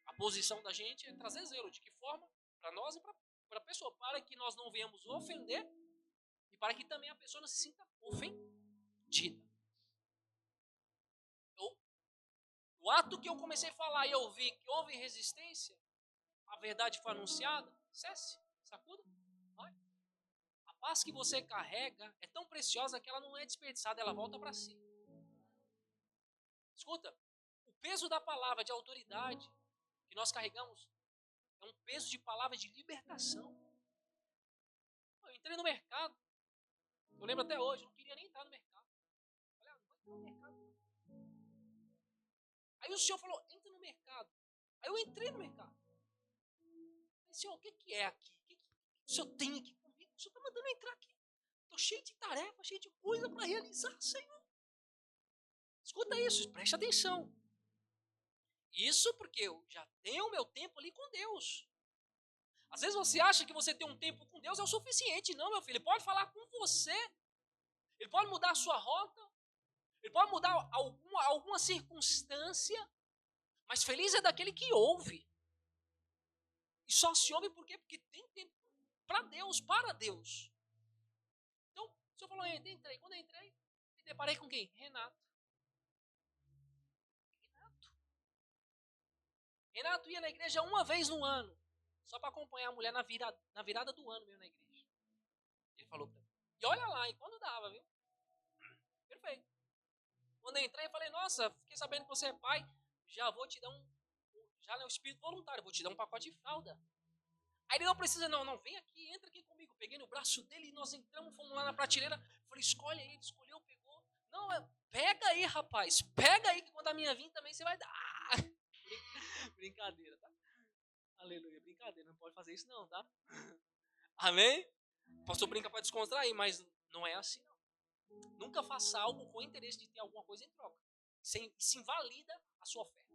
A posição da gente é trazer zelo. De que forma? Para nós e para a pessoa. Para que nós não venhamos ofender e para que também a pessoa não se sinta ofendida. O ato que eu comecei a falar e eu vi que houve resistência, a verdade foi anunciada, cesse, sacuda, vai. A paz que você carrega é tão preciosa que ela não é desperdiçada, ela volta para si. Escuta, o peso da palavra de autoridade que nós carregamos é um peso de palavra de libertação. Eu entrei no mercado, eu lembro até hoje, eu não queria nem entrar no mercado. Falei, não vou entrar no mercado. Aí o senhor falou, entra no mercado. Aí eu entrei no mercado. Falei, senhor, o que é aqui? O que o senhor tem aqui comigo? O senhor está mandando eu entrar aqui. Estou cheio de tarefa, cheio de coisa para realizar, Senhor. Escuta isso, preste atenção. Isso porque eu já tenho o meu tempo ali com Deus. Às vezes você acha que você tem um tempo com Deus é o suficiente. Não, meu filho, ele pode falar com você. Ele pode mudar a sua rota. Ele pode mudar alguma circunstância. Mas feliz é daquele que ouve. E só se ouve por quê? Porque tem tempo para Deus, para Deus. Então, o senhor falou, entrei. Quando eu entrei, me deparei com quem? Renato. Renato ia na igreja uma vez no ano. Só para acompanhar a mulher na virada do ano mesmo na igreja. Ele falou pra mim. E olha lá, e quando dava, viu? Perfeito. Quando eu entrei, eu falei, nossa, fiquei sabendo que você é pai, já vou te dar já não é um espírito voluntário, vou te dar um pacote de fralda. Aí ele não precisa, não, vem aqui, entra aqui comigo. Peguei no braço dele e nós entramos, fomos lá na prateleira. Falei, escolhe aí, ele escolheu, pegou. Não, pega aí, rapaz, pega aí, que quando a minha vir também você vai dar. Brincadeira, tá? Aleluia, brincadeira, não pode fazer isso não, tá? Amém? O pastor brinca para descontrair, mas não é assim não. Nunca faça algo com o interesse de ter alguma coisa em troca. Isso invalida a sua fé.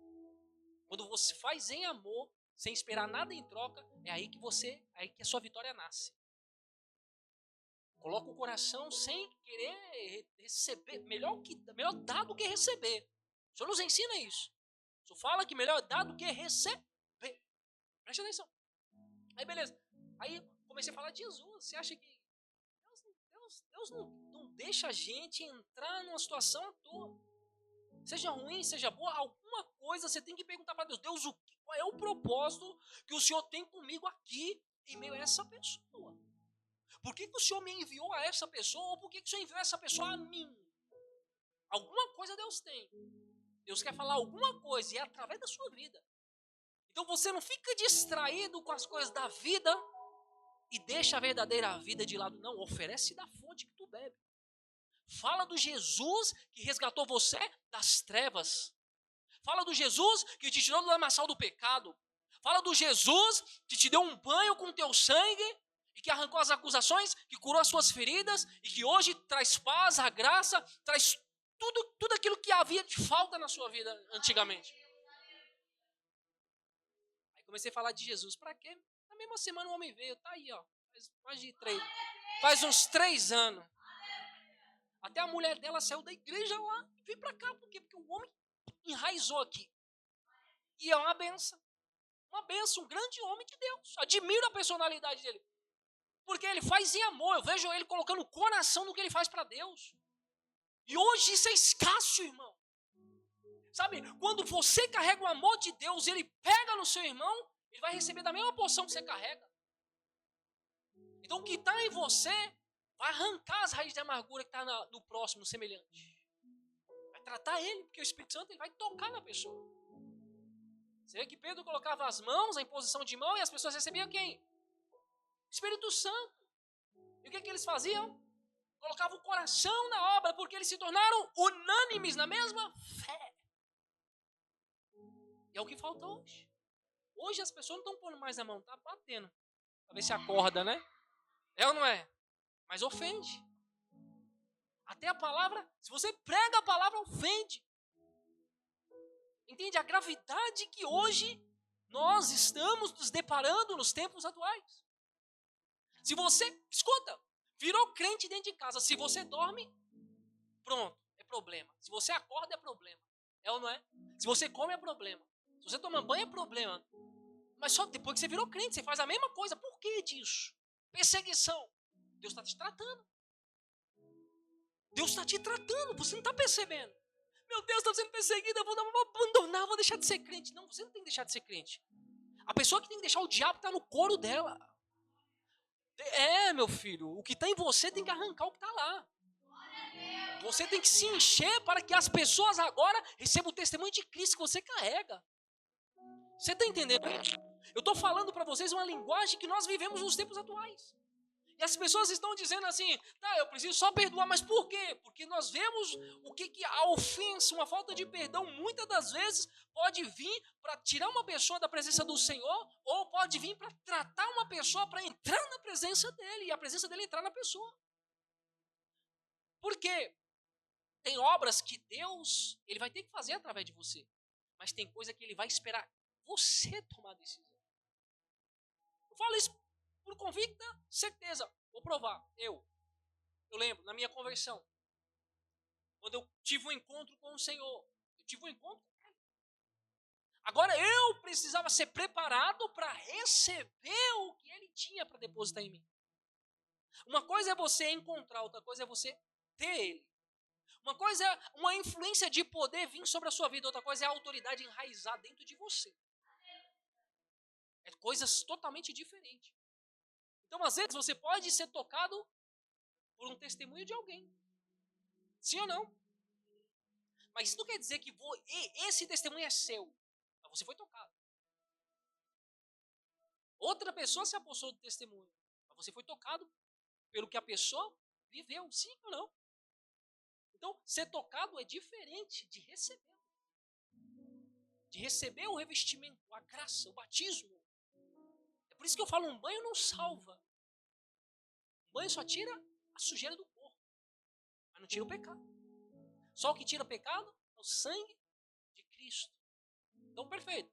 Quando você faz em amor, sem esperar nada em troca, é aí que a sua vitória nasce. Coloca o coração sem querer receber. Melhor dar do que receber. O Senhor nos ensina isso. O Senhor fala que melhor dar do que receber. Preste atenção. Aí beleza. Aí comecei a falar de Jesus. Você acha que Deus não deixa a gente entrar numa situação à toa? Seja ruim, seja boa, alguma coisa você tem que perguntar para Deus. Deus, qual é o propósito que o Senhor tem comigo aqui em meio a essa pessoa? Por que o Senhor me enviou a essa pessoa ou por que o Senhor enviou essa pessoa a mim? Alguma coisa Deus tem. Deus quer falar alguma coisa e é através da sua vida. Então você não fica distraído com as coisas da vida e deixa a verdadeira vida de lado. Não, oferece da fonte que tu bebe. Fala do Jesus que resgatou você das trevas. Fala do Jesus que te tirou do lamaçal do pecado. Fala do Jesus que te deu um banho com teu sangue e que arrancou as acusações, que curou as suas feridas e que hoje traz paz, a graça, traz tudo aquilo que havia de falta na sua vida antigamente. Aí comecei a falar de Jesus. Pra quê? Na mesma semana o homem veio. Tá aí, ó. Faz uns 3 anos. Até a mulher dela saiu da igreja lá e veio pra cá. Por quê? Porque o homem enraizou aqui. E é uma benção. Uma benção, um grande homem de Deus. Admiro a personalidade dele. Porque ele faz em amor. Eu vejo ele colocando o coração no que ele faz para Deus. E hoje isso é escasso, irmão. Sabe, quando você carrega o amor de Deus, ele pega no seu irmão, ele vai receber da mesma porção que você carrega. Então o que está em você vai arrancar as raízes de amargura que está no próximo, no semelhante. Vai tratar ele, porque o Espírito Santo ele vai tocar na pessoa. Você vê que Pedro colocava as mãos, a imposição de mão, e as pessoas recebiam quem? Espírito Santo. E o que eles faziam? Colocavam o coração na obra, porque eles se tornaram unânimes na mesma fé. E é o que falta hoje. Hoje as pessoas não estão pondo mais a mão, tá batendo. Pra ver se acorda, né? É ou não é? Mas ofende. Até a palavra, se você prega a palavra, ofende. Entende a gravidade que hoje nós estamos nos deparando nos tempos atuais? Se você, escuta, virou crente dentro de casa, se você dorme, pronto, é problema. Se você acorda, é problema. É ou não é? Se você come, é problema. Se você toma banho, é problema. Mas só depois que você virou crente, você faz a mesma coisa. Por que disso? Perseguição. Deus está te tratando. Deus está te tratando, você não está percebendo. Meu Deus, estou sendo perseguido, eu vou abandonar, vou deixar de ser crente. Não, você não tem que deixar de ser crente. A pessoa que tem que deixar o diabo está no couro dela. É, meu filho, o que está em você tem que arrancar o que está lá. Você tem que se encher para que as pessoas agora recebam o testemunho de Cristo que você carrega. Você está entendendo? Eu estou falando para vocês uma linguagem que nós vivemos nos tempos atuais. E as pessoas estão dizendo assim, tá, eu preciso só perdoar, mas por quê? Porque nós vemos o que a ofensa, uma falta de perdão, muitas das vezes pode vir para tirar uma pessoa da presença do Senhor, ou pode vir para tratar uma pessoa para entrar na presença dele, e a presença dele entrar na pessoa. Por quê? Tem obras que Deus, ele vai ter que fazer através de você, mas tem coisa que ele vai esperar você tomar a decisão. Eu falo isso por convicta certeza. Vou provar. Eu lembro, na minha conversão, quando eu tive um encontro com o Senhor, eu tive um encontro com Ele. Agora eu precisava ser preparado para receber o que Ele tinha para depositar em mim. Uma coisa é você encontrar, outra coisa é você ter Ele. Uma coisa é uma influência de poder vir sobre a sua vida, outra coisa é a autoridade enraizar dentro de você. É coisas totalmente diferentes. Então, às vezes, você pode ser tocado por um testemunho de alguém. Sim ou não? Mas isso não quer dizer que esse testemunho é seu. Mas você foi tocado. Outra pessoa se apossou do testemunho. Mas você foi tocado pelo que a pessoa viveu. Sim ou não? Então, ser tocado é diferente de receber. De receber o revestimento, a graça, o batismo. É por isso que eu falo, um banho não salva. Um banho só tira a sujeira do corpo. Mas não tira o pecado. Só o que tira o pecado é o sangue de Cristo. Então, perfeito.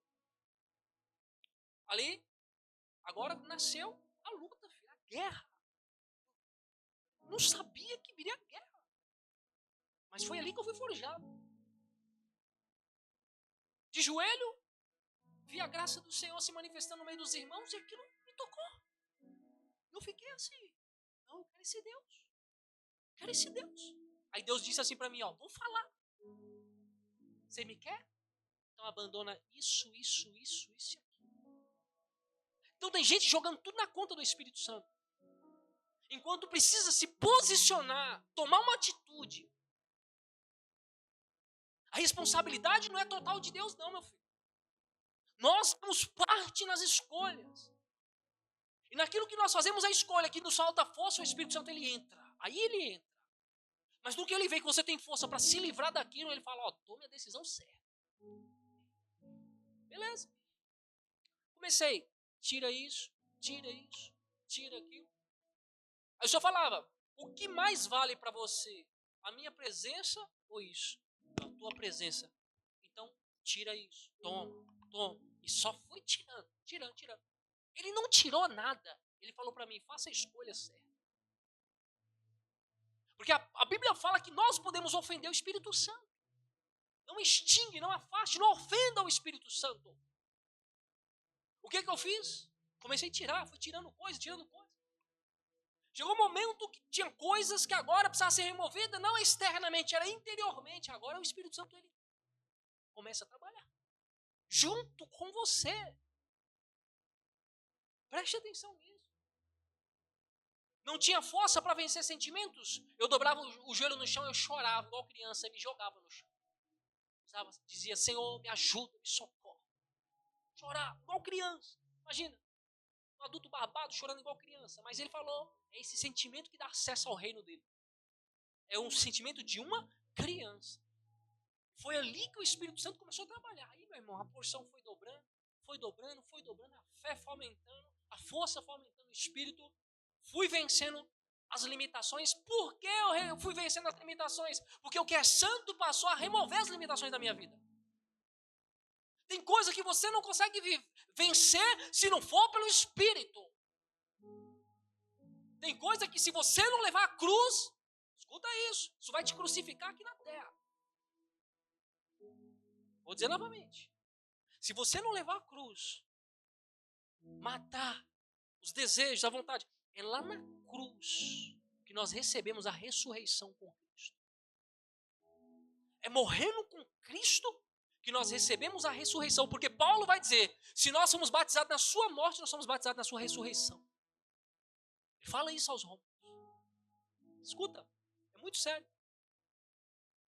Ali, agora nasceu a luta, filho, a guerra. Não sabia que viria a guerra. Mas foi ali que eu fui forjado. De joelho, vi a graça do Senhor se manifestando no meio dos irmãos e aquilo me tocou. Eu fiquei assim. Não, eu quero esse Deus. Eu quero esse Deus. Aí Deus disse assim para mim, ó, vamos falar. Você me quer? Então abandona isso e aqui. Então tem gente jogando tudo na conta do Espírito Santo. Enquanto precisa se posicionar, tomar uma atitude. A responsabilidade não é total de Deus não, meu filho. Nós temos parte nas escolhas. E naquilo que nós fazemos a escolha, que nos falta força, o Espírito Santo ele entra. Aí ele entra. Mas no que ele vê que você tem força para se livrar daquilo, ele fala, ó, tome a decisão certa. Beleza. Comecei. Tira isso, tira aquilo. Aí o senhor falava, o que mais vale para você? A minha presença ou isso? A tua presença. Então, tira isso. Toma. E só foi tirando. Ele não tirou nada. Ele falou para mim, faça a escolha certa. Porque a Bíblia fala que nós podemos ofender o Espírito Santo. Não extingue, não afaste, não ofenda o Espírito Santo. O que eu fiz? Comecei a tirar, fui tirando coisa. Chegou um momento que tinha coisas que agora precisavam ser removidas, não externamente, era interiormente. Agora o Espírito Santo ele começa a trabalhar. Junto com você. Preste atenção nisso. Não tinha força para vencer sentimentos? Eu dobrava o joelho no chão, eu chorava igual criança e me jogava no chão. Dizia, Senhor, me ajuda, me socorre. Chorava igual criança. Imagina, um adulto barbado chorando igual criança. Mas ele falou, é esse sentimento que dá acesso ao reino dele. É um sentimento de uma criança. Foi ali que o Espírito Santo começou a trabalhar. Aí, meu irmão, a porção foi dobrando, a fé foi aumentando, a força foi aumentando, o Espírito. Fui vencendo as limitações. Por que eu fui vencendo as limitações? Porque o que é santo passou a remover as limitações da minha vida. Tem coisa que você não consegue vencer se não for pelo Espírito. Tem coisa que se você não levar a cruz, escuta isso vai te crucificar aqui na terra. Vou dizer novamente. Se você não levar a cruz, matar os desejos, a vontade, é lá na cruz que nós recebemos a ressurreição com Cristo. É morrendo com Cristo que nós recebemos a ressurreição. Porque Paulo vai dizer, se nós somos batizados na sua morte, nós somos batizados na sua ressurreição. Ele fala isso aos romanos. Escuta, é muito sério.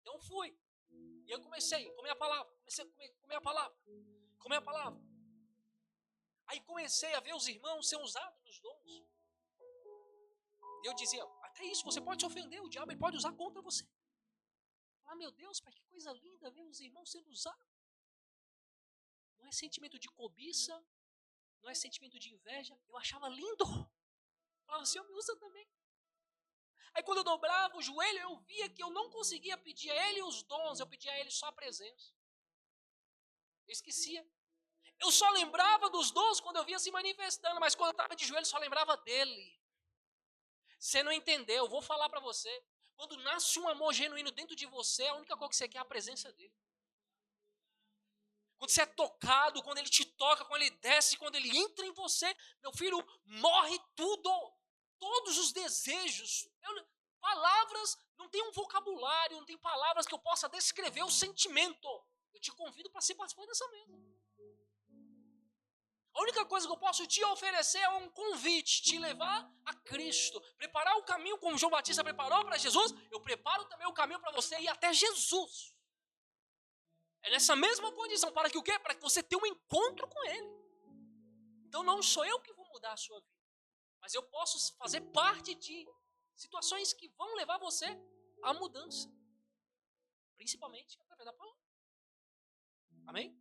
Então fui. E eu comecei a comer a palavra. Comer a palavra. Aí comecei a ver os irmãos serem usados nos dons. Eu dizia, até isso, você pode se ofender, o diabo ele pode usar contra você. Ah, meu Deus, pai, que coisa linda ver os irmãos sendo usados. Não é sentimento de cobiça, não é sentimento de inveja. Eu achava lindo. Eu falava, Senhor, me usa também. Aí quando eu dobrava o joelho, eu via que eu não conseguia pedir a Ele os dons, eu pedia a Ele só a presença. Eu esquecia. Eu só lembrava dos dons quando eu via se manifestando, mas quando eu estava de joelho, só lembrava dele. Você não entendeu, eu vou falar para você. Quando nasce um amor genuíno dentro de você, a única coisa que você quer é a presença dele. Quando você é tocado, quando ele te toca, quando ele desce, quando ele entra em você, meu filho, morre tudo. Todos os desejos. Palavras, não tem um vocabulário, não tem palavras que eu possa descrever o sentimento. Eu te convido para ser participante dessa mesa. A única coisa que eu posso te oferecer é um convite, te levar a Cristo, preparar o caminho como João Batista preparou para Jesus, eu preparo também o caminho para você ir até Jesus. É nessa mesma condição, para que o quê? Para que você tenha um encontro com Ele. Então não sou eu que vou mudar a sua vida, mas eu posso fazer parte de situações que vão levar você à mudança. Principalmente através da palavra. Amém?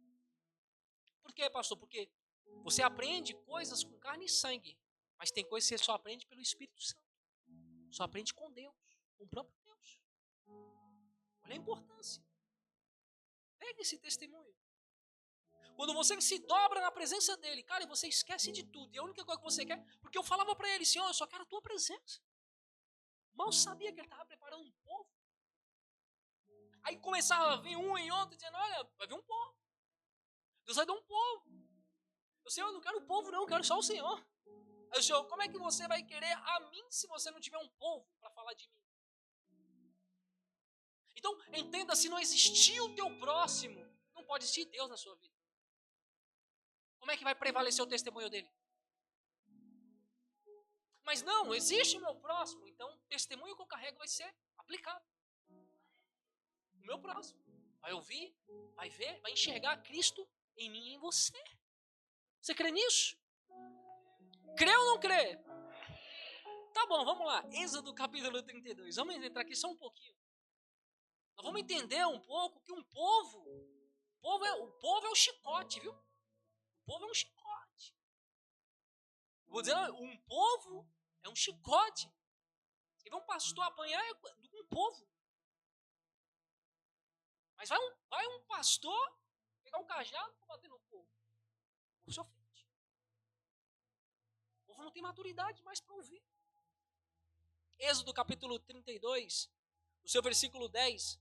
Por quê, pastor? Porque você aprende coisas com carne e sangue, mas tem coisas que você só aprende pelo Espírito Santo. Só aprende com Deus, com o próprio Deus. Olha a importância. Pega esse testemunho. Quando você se dobra na presença dele, cara, você esquece de tudo. E a única coisa que você quer, porque eu falava para ele, Senhor, eu só quero a tua presença. Mal sabia que ele estava preparando um povo. Aí começava a vir um e outro, dizendo, olha, vai vir um povo. Deus vai dar um povo. Eu, Senhor, eu não quero o povo não, eu quero só o Senhor. Aí o Senhor, como é que você vai querer a mim se você não tiver um povo para falar de mim? Então, entenda, se não existir o teu próximo, não pode existir Deus na sua vida. Como é que vai prevalecer o testemunho dele? Mas não, existe o meu próximo, então o testemunho que eu carrego vai ser aplicado. O meu próximo vai ouvir, vai ver, vai enxergar Cristo em mim e em você. Você crê nisso? Crê ou não crê? Tá bom, vamos lá. Êxodo capítulo 32. Vamos entrar aqui só um pouquinho. Nós vamos entender um pouco que o povo é o chicote, viu? O povo é um chicote. Vou dizer, um povo é um chicote. Você vê um pastor apanhar um povo. Mas vai um pastor pegar um cajado e bater no povo. O povo se ofende. O povo não tem maturidade mais para ouvir. Êxodo capítulo 32, no seu versículo 10,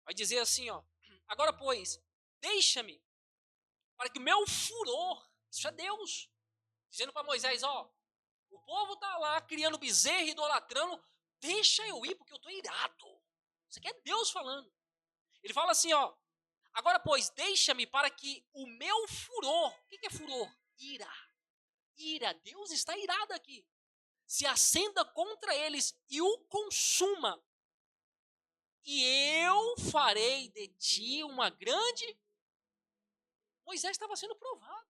vai dizer assim, ó. Agora, pois, deixa-me, para que o meu furor, isso é Deus, dizendo para Moisés, ó, o povo tá lá criando bezerro, idolatrando, deixa eu ir, porque eu tô irado. Isso aqui é Deus falando. Ele fala assim, ó, agora, pois, deixa-me para que o meu furor, o que é furor? Ira, Deus está irado aqui. Se acenda contra eles e o consuma. E eu farei de ti uma grande... Moisés estava sendo provado.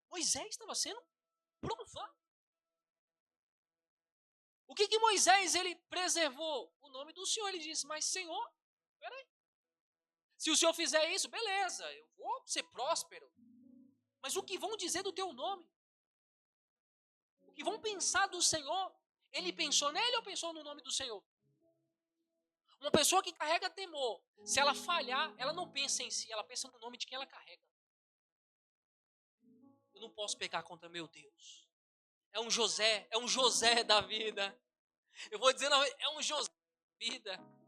Moisés estava sendo provado. O que Moisés ele preservou? O nome do Senhor. Ele disse, mas Senhor, peraí. Se o Senhor fizer isso, beleza, eu vou ser próspero. Mas o que vão dizer do teu nome? O que vão pensar do Senhor? Ele pensou nele ou pensou no nome do Senhor? Uma pessoa que carrega temor, se ela falhar, ela não pensa em si, ela pensa no nome de quem ela carrega. Eu não posso pecar contra meu Deus. É um José da vida. Eu vou dizer, não, é um José da vida.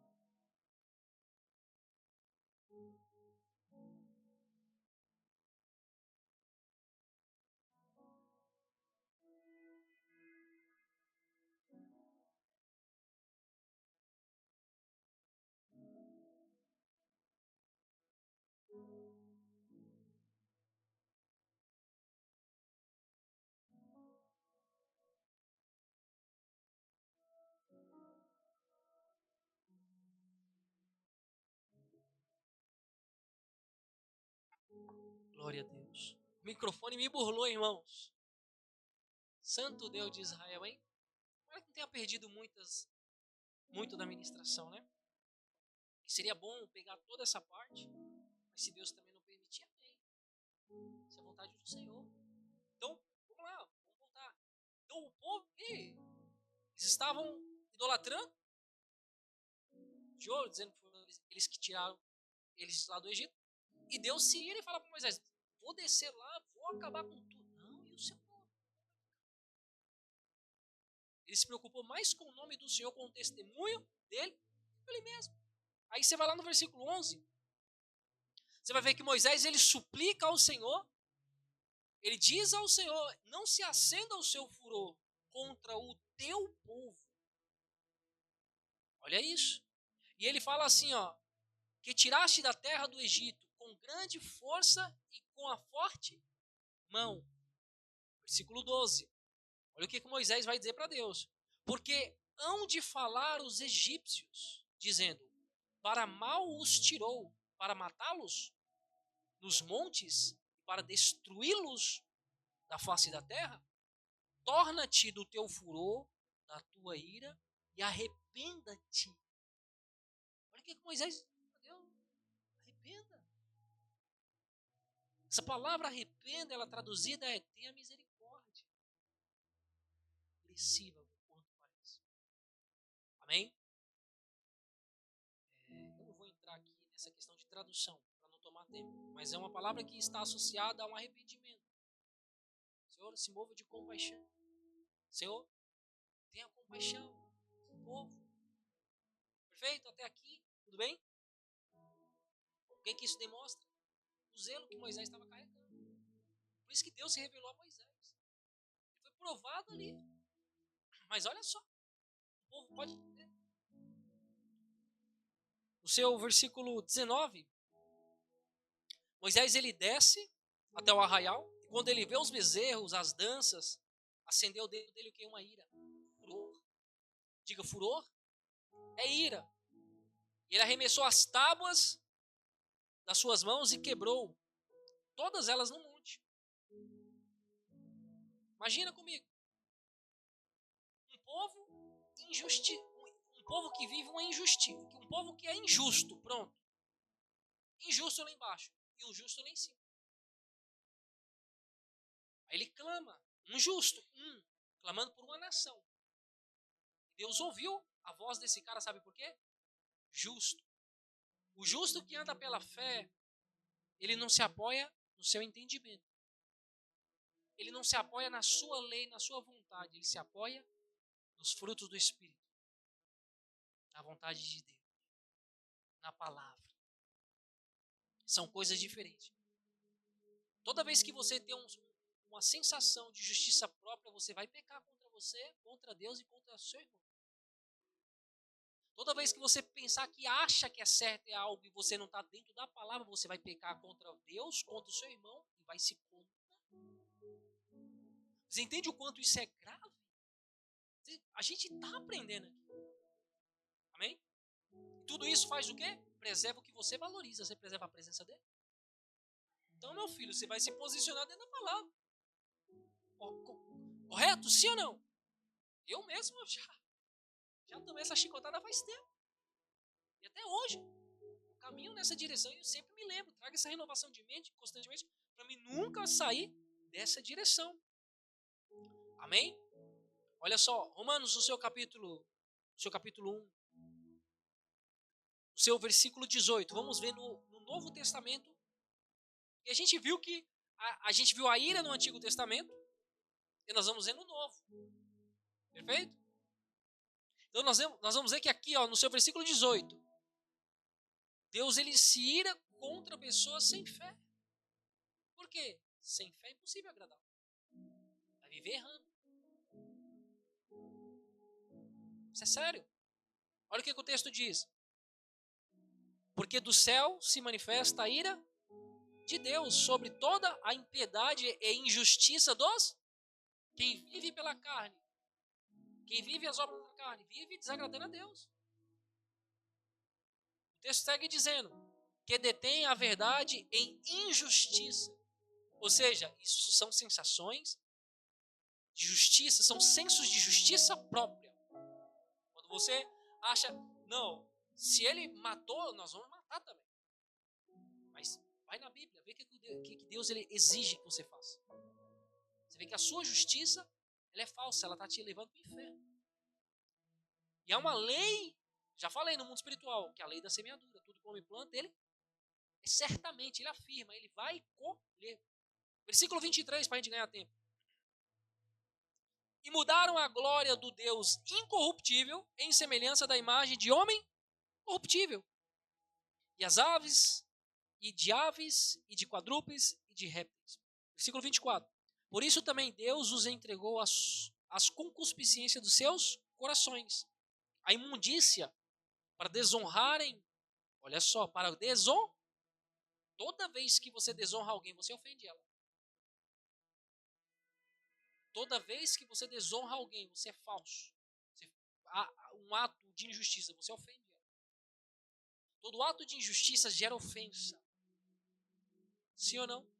Glória a Deus. O microfone me burlou, irmãos. Santo Deus de Israel, hein? Para que não tenha perdido muito da ministração, né? Que seria bom pegar toda essa parte, mas se Deus também não permitir, amém. Isso é a vontade do Senhor. Então, vamos lá, vamos voltar. Então, o povo, eles estavam idolatrando de ouro, dizendo que foram eles que tiraram eles lá do Egito. E Deus se ira e fala para Moisés, vou descer lá, vou acabar com tudo. Não, e o seu povo? Ele se preocupou mais com o nome do Senhor, com o testemunho dele, ele mesmo. Aí você vai lá no versículo 11, você vai ver que Moisés, ele suplica ao Senhor, ele diz ao Senhor, não se acenda o seu furor contra o teu povo. Olha isso. E ele fala assim, ó, que tiraste da terra do Egito com grande força e com a forte mão. Versículo 12. Olha o que Moisés vai dizer para Deus. Porque hão de falar os egípcios, dizendo, para mal os tirou, para matá-los nos montes, para destruí-los da face da terra? Torna-te do teu furor, da tua ira, e arrependa-te. Olha o que Moisés Deus, arrependa. Essa palavra arrependa, ela traduzida é tenha misericórdia. Agressiva, quanto parece. Amém? Eu não vou entrar aqui nessa questão de tradução, para não tomar tempo. Mas é uma palavra que está associada a um arrependimento. Senhor, se mova de compaixão. Senhor, tenha compaixão do povo. Perfeito? Até aqui, tudo bem? O que isso demonstra? O zelo que Moisés estava carregando. Por isso que Deus se revelou a Moisés. Ele foi provado ali. Mas olha só, o povo pode entender. No seu versículo 19, Moisés ele desce até o arraial. E quando ele vê os bezerros, as danças, acendeu dentro dele o que? Uma ira. Furor. Diga, furor é ira. E ele arremessou as tábuas das suas mãos e quebrou todas elas no monte. Imagina comigo. Um povo um povo que vive uma injustiça, um povo que é injusto, pronto. Injusto lá embaixo e o justo lá em cima. Aí ele clama, um justo, clamando por uma nação. Deus ouviu a voz desse cara, sabe por quê? Justo. O justo que anda pela fé, ele não se apoia no seu entendimento. Ele não se apoia na sua lei, na sua vontade. Ele se apoia nos frutos do Espírito. Na vontade de Deus. Na palavra. São coisas diferentes. Toda vez que você tem uma sensação de justiça própria, você vai pecar contra você, contra Deus e contra o seu irmão. Toda vez que você pensar que acha que é certo é algo e você não está dentro da palavra, você vai pecar contra Deus, contra o seu irmão e vai se condenar. Você entende o quanto isso é grave? A gente está aprendendo aqui. Amém? Tudo isso faz o quê? Preserva o que você valoriza. Você preserva a presença dele. Então, meu filho, você vai se posicionar dentro da palavra. Correto? Sim ou não? Eu mesmo já tomei essa chicotada faz tempo. E até hoje. Eu caminho nessa direção e eu sempre me lembro. Traga essa renovação de mente constantemente para mim nunca sair dessa direção. Amém? Olha só, Romanos, no seu capítulo 1, no seu versículo 18. Vamos ver no Novo Testamento. E a gente viu que a gente viu a ira no Antigo Testamento e nós vamos ver no Novo. Perfeito? Então nós vamos ver que aqui, ó, no seu versículo 18, Deus ele se ira contra pessoas sem fé. Por quê? Sem fé é impossível agradar. Vai viver errando. Isso é sério. Olha o que o texto diz. Porque do céu se manifesta a ira de Deus sobre toda a impiedade e injustiça dos quem vive pela carne. Quem vive as obras da carne, vive desagradando a Deus. O texto segue dizendo que detém a verdade em injustiça. Ou seja, isso são sensações de justiça, são sensos de justiça própria. Quando você acha, não, se ele matou, nós vamos matar também. Mas vai na Bíblia, vê o que Deus ele exige que você faça. Você vê que a sua justiça ela é falsa, ela está te levando para o inferno. E há uma lei, já falei no mundo espiritual, que é a lei da semeadura. Tudo que o homem planta, ele certamente, ele afirma, ele vai colher. Versículo 23, para a gente ganhar tempo. E mudaram a glória do Deus incorruptível em semelhança da imagem de homem corruptível. E as aves, e de quadrúpedes, e de répteis. Versículo 24. Por isso também Deus os entregou às concupiscências dos seus corações. A imundícia, para desonrarem, olha só, para desonrar. Toda vez que você desonra alguém, você ofende ela. Toda vez que você desonra alguém, você é falso. Há um ato de injustiça, você ofende ela. Todo ato de injustiça gera ofensa. Sim ou não?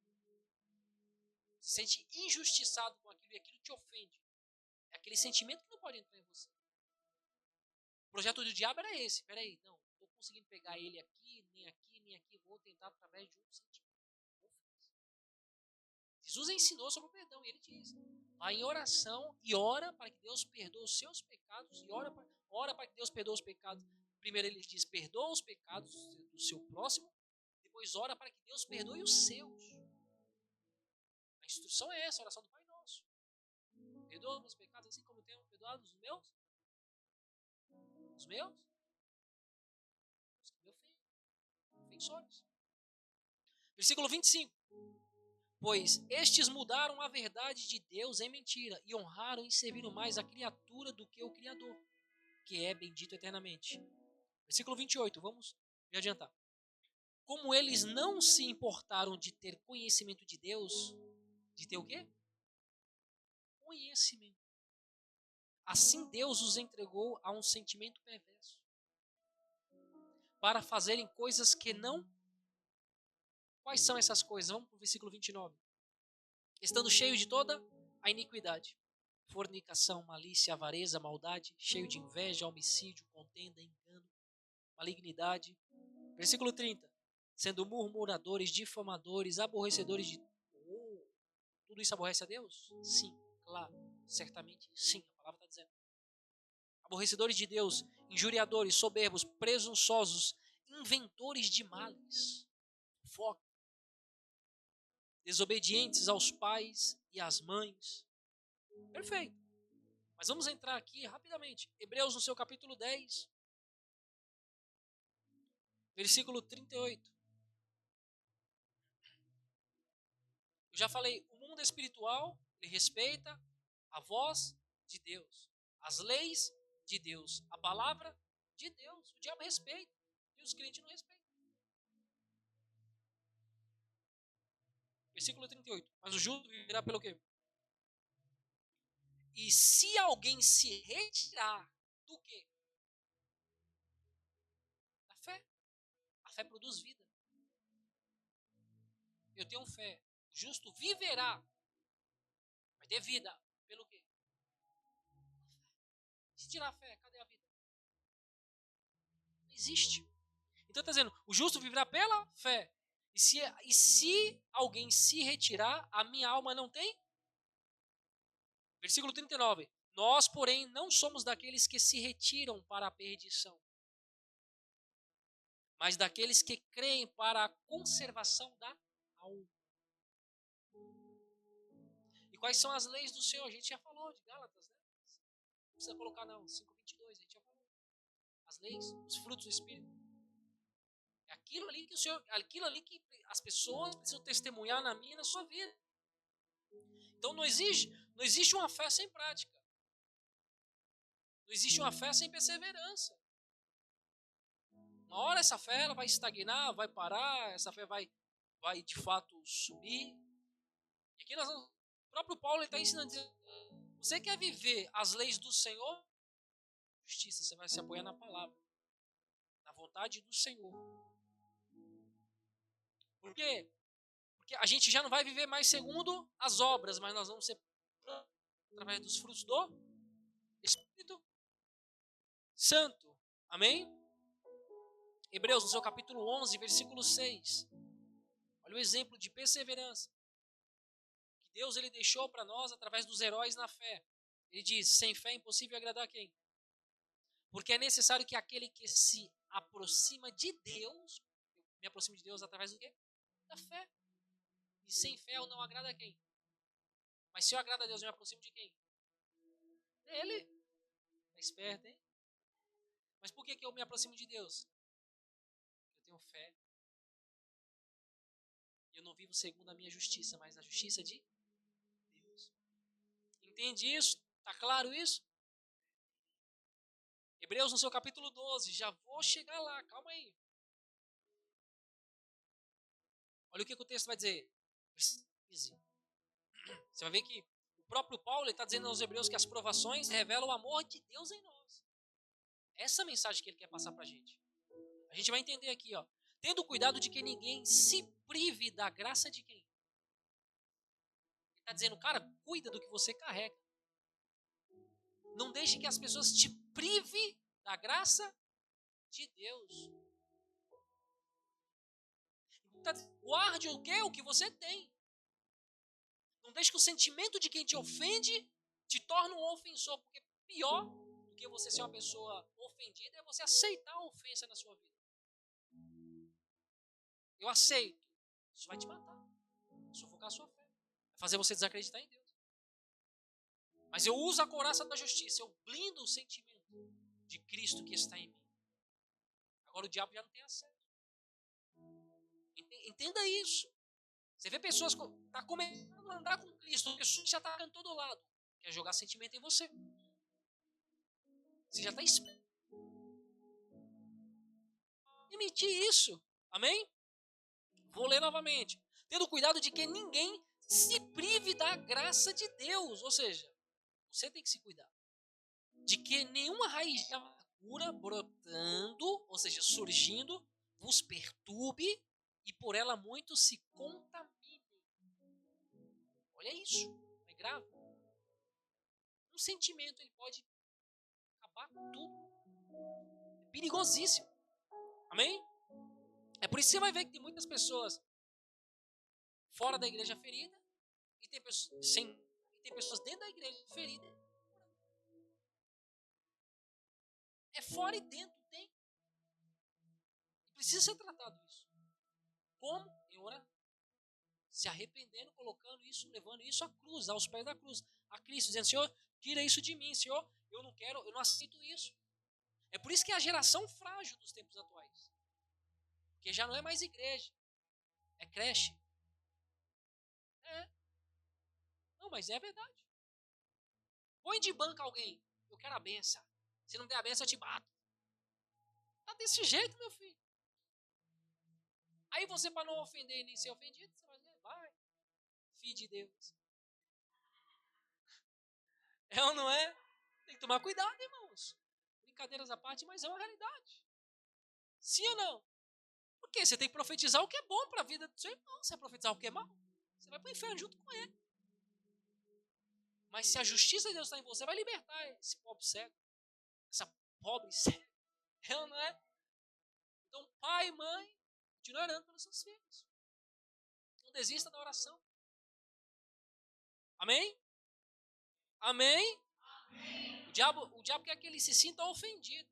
Você se sente injustiçado com aquilo e aquilo te ofende. É aquele sentimento que não pode entrar em você. O projeto do diabo era esse. Peraí, não estou conseguindo pegar ele aqui, nem aqui, nem aqui. Vou tentar através de um sentimento. Jesus ensinou sobre o perdão e ele diz: vá em oração e ora para que Deus perdoe os seus pecados e ora para que Deus perdoe os pecados. Primeiro ele diz: perdoa os pecados do seu próximo, depois ora para que Deus perdoe os seus. A instrução é essa, a oração do Pai Nosso. Perdoa os meus pecados assim como tenho perdoado os meus? Os meus? Os que me ofendem. Ofensores. Versículo 25. Pois estes mudaram a verdade de Deus em mentira e honraram e serviram mais a criatura do que o Criador, que é bendito eternamente. Versículo 28, vamos me adiantar. Como eles não se importaram de ter conhecimento de Deus, de ter o quê? Conhecimento. Assim Deus os entregou a um sentimento perverso, para fazerem coisas que não... Quais são essas coisas? Vamos para o versículo 29. Estando cheios de toda a iniquidade, fornicação, malícia, avareza, maldade, cheio de inveja, homicídio, contenda, engano, malignidade. Versículo 30. Sendo murmuradores, difamadores, aborrecedores de... tudo isso aborrece a Deus? Sim, claro, certamente sim, a palavra está dizendo. Aborrecedores de Deus, injuriadores, soberbos, presunçosos, inventores de males, foca, desobedientes aos pais e às mães. Perfeito. Mas vamos entrar aqui rapidamente. Hebreus no seu capítulo 10, versículo 38. Eu já falei, o mundo espiritual, ele respeita a voz de Deus, as leis de Deus, a palavra de Deus. O diabo respeita e os crentes não respeitam. Versículo 38. Mas o justo viverá pelo quê? E se alguém se retirar do quê? Da fé. A fé produz vida. Eu tenho fé. O justo viverá. Vai ter vida. Pelo quê? Se tirar a fé, cadê a vida? Não existe. Então está dizendo, o justo viverá pela fé. E se alguém se retirar, a minha alma não tem? Versículo 39. Nós, porém, não somos daqueles que se retiram para a perdição, mas daqueles que creem para a conservação da alma. E quais são as leis do Senhor? A gente já falou de Gálatas, né? Não precisa colocar não, 5:22, a gente já falou. As leis, os frutos do Espírito. É aquilo ali que o Senhor, aquilo ali que as pessoas precisam testemunhar na minha e na sua vida. Então não existe uma fé sem prática. Não existe uma fé sem perseverança. Uma hora essa fé ela vai estagnar, vai parar, essa fé vai de fato subir. E aqui o próprio Paulo está ensinando, dizendo, você quer viver as leis do Senhor? Justiça, você vai se apoiar na palavra, na vontade do Senhor. Por quê? Porque a gente já não vai viver mais segundo as obras, mas nós vamos ser através dos frutos do Espírito Santo. Amém? Hebreus, no seu capítulo 11, versículo 6. Olha o exemplo de perseverança que Deus ele deixou para nós através dos heróis na fé. Ele diz, sem fé é impossível agradar quem? Porque é necessário que aquele que se aproxima de Deus, me aproxime de Deus através do quê? Da fé. E sem fé eu não agrado a quem? Mas se eu agrado a Deus, eu me aproximo de quem? Dele. Tá esperto, hein? Mas por que eu me aproximo de Deus? Eu tenho fé. E eu não vivo segundo a minha justiça, mas a justiça de Deus. Entende isso? Tá claro isso? Hebreus no seu capítulo 12. Já vou chegar lá, calma aí. Olha o que o texto vai dizer. Você vai ver que próprio Paulo está dizendo aos hebreus que as provações revelam o amor de Deus em nós. Essa mensagem que ele quer passar para a gente. A gente vai entender aqui, ó. Tendo cuidado de que ninguém se prive da graça de quem? Ele está dizendo, cara, cuida do que você carrega. Não deixe que as pessoas te privem da graça de Deus. Guarde o quê? O que você tem. Não deixe que o sentimento de quem te ofende te torne um ofensor. Porque pior do que você ser uma pessoa ofendida é você aceitar a ofensa na sua vida. Eu aceito. Isso vai te matar. Vai sufocar a sua fé. Vai fazer você desacreditar em Deus. Mas eu uso a couraça da justiça. Eu blindo o sentimento de Cristo que está em mim. Agora o diabo já não tem acesso. Entenda isso. Você vê pessoas que estão começando a andar com Cristo, pessoas que já estão em todo lado. Quer jogar sentimento em você. Você já está esperando. Emitir isso. Amém? Vou ler novamente. Tendo cuidado de que ninguém se prive da graça de Deus. Ou seja, você tem que se cuidar. De que nenhuma raiz de amargura brotando, ou seja, surgindo, vos perturbe e por ela muito se contaminem. Olha isso. Não é grave? Um sentimento ele pode acabar com tudo. É perigosíssimo. Amém? É por isso que você vai ver que tem muitas pessoas fora da igreja ferida e tem pessoas dentro da igreja ferida. É fora e dentro, tem. E precisa ser tratado isso. Como? Em oração. Se arrependendo, colocando isso, levando isso à cruz, aos pés da cruz. A Cristo, dizendo, Senhor, tira isso de mim, Senhor, eu não quero, eu não aceito isso. É por isso que é a geração frágil dos tempos atuais. Porque já não é mais igreja, é creche. É. Não, mas é verdade. Põe de banca alguém, eu quero a benção. Se não der a benção, eu te bato. Tá desse jeito, meu filho. Aí você, para não ofender e nem ser ofendido, você vai dizer, vai, filho de Deus. É ou não é? Tem que tomar cuidado, irmãos. Brincadeiras à parte, mas é uma realidade. Sim ou não? Porque você tem que profetizar o que é bom para a vida do seu irmão. Se você profetizar o que é mal, você vai para o inferno junto com ele. Mas se a justiça de Deus está em você, vai libertar esse pobre cego. Essa pobre cega. É ou não é? Então, pai e mãe, continue orando pelos seus filhos. Não desista da oração. Amém? Amém? Amém. O diabo quer que ele se sinta ofendido.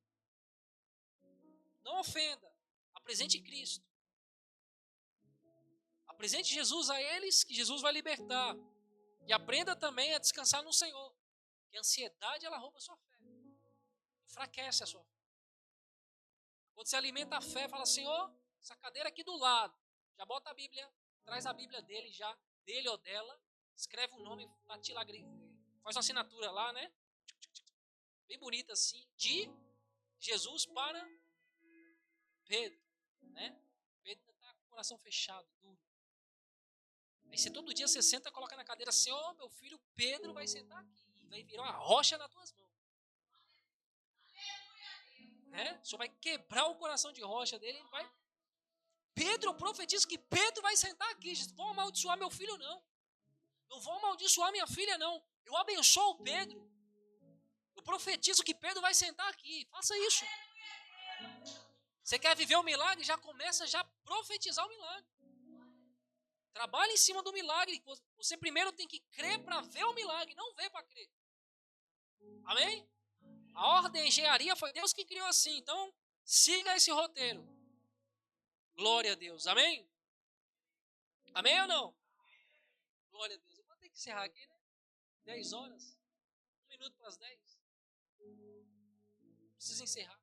Não ofenda. Apresente Cristo. Apresente Jesus a eles, que Jesus vai libertar. E aprenda também a descansar no Senhor. Porque a ansiedade, ela rouba a sua fé. Enfraquece a sua fé. Quando você alimenta a fé, fala, Senhor, essa cadeira aqui do lado. Já bota a Bíblia, traz a Bíblia dele já, dele ou dela. Escreve o nome, faz uma assinatura lá, né? Bem bonita assim, de Jesus para Pedro, né? Pedro está com o coração fechado, duro. Aí você todo dia você senta e coloca na cadeira, Senhor, meu filho Pedro vai sentar aqui e vai virar uma rocha nas tuas mãos. Né? O Senhor vai quebrar o coração de rocha dele, ele vai. Pedro profetiza que Pedro vai sentar aqui. Diz, vão amaldiçoar meu filho, não. Não vão amaldiçoar minha filha, não. Eu abençoo o Pedro. Eu profetizo que Pedro vai sentar aqui. Faça isso. Você quer viver o milagre? Já começa a profetizar o milagre. Trabalhe em cima do milagre. Você primeiro tem que crer para ver o milagre, não ver para crer. Amém? A ordem, a engenharia foi Deus que criou assim. Então, siga esse roteiro. Glória a Deus. Amém? Amém ou não? Glória a Deus. Eu vou ter que encerrar aqui, né? 10 horas. 1 minuto para as 10. Preciso encerrar.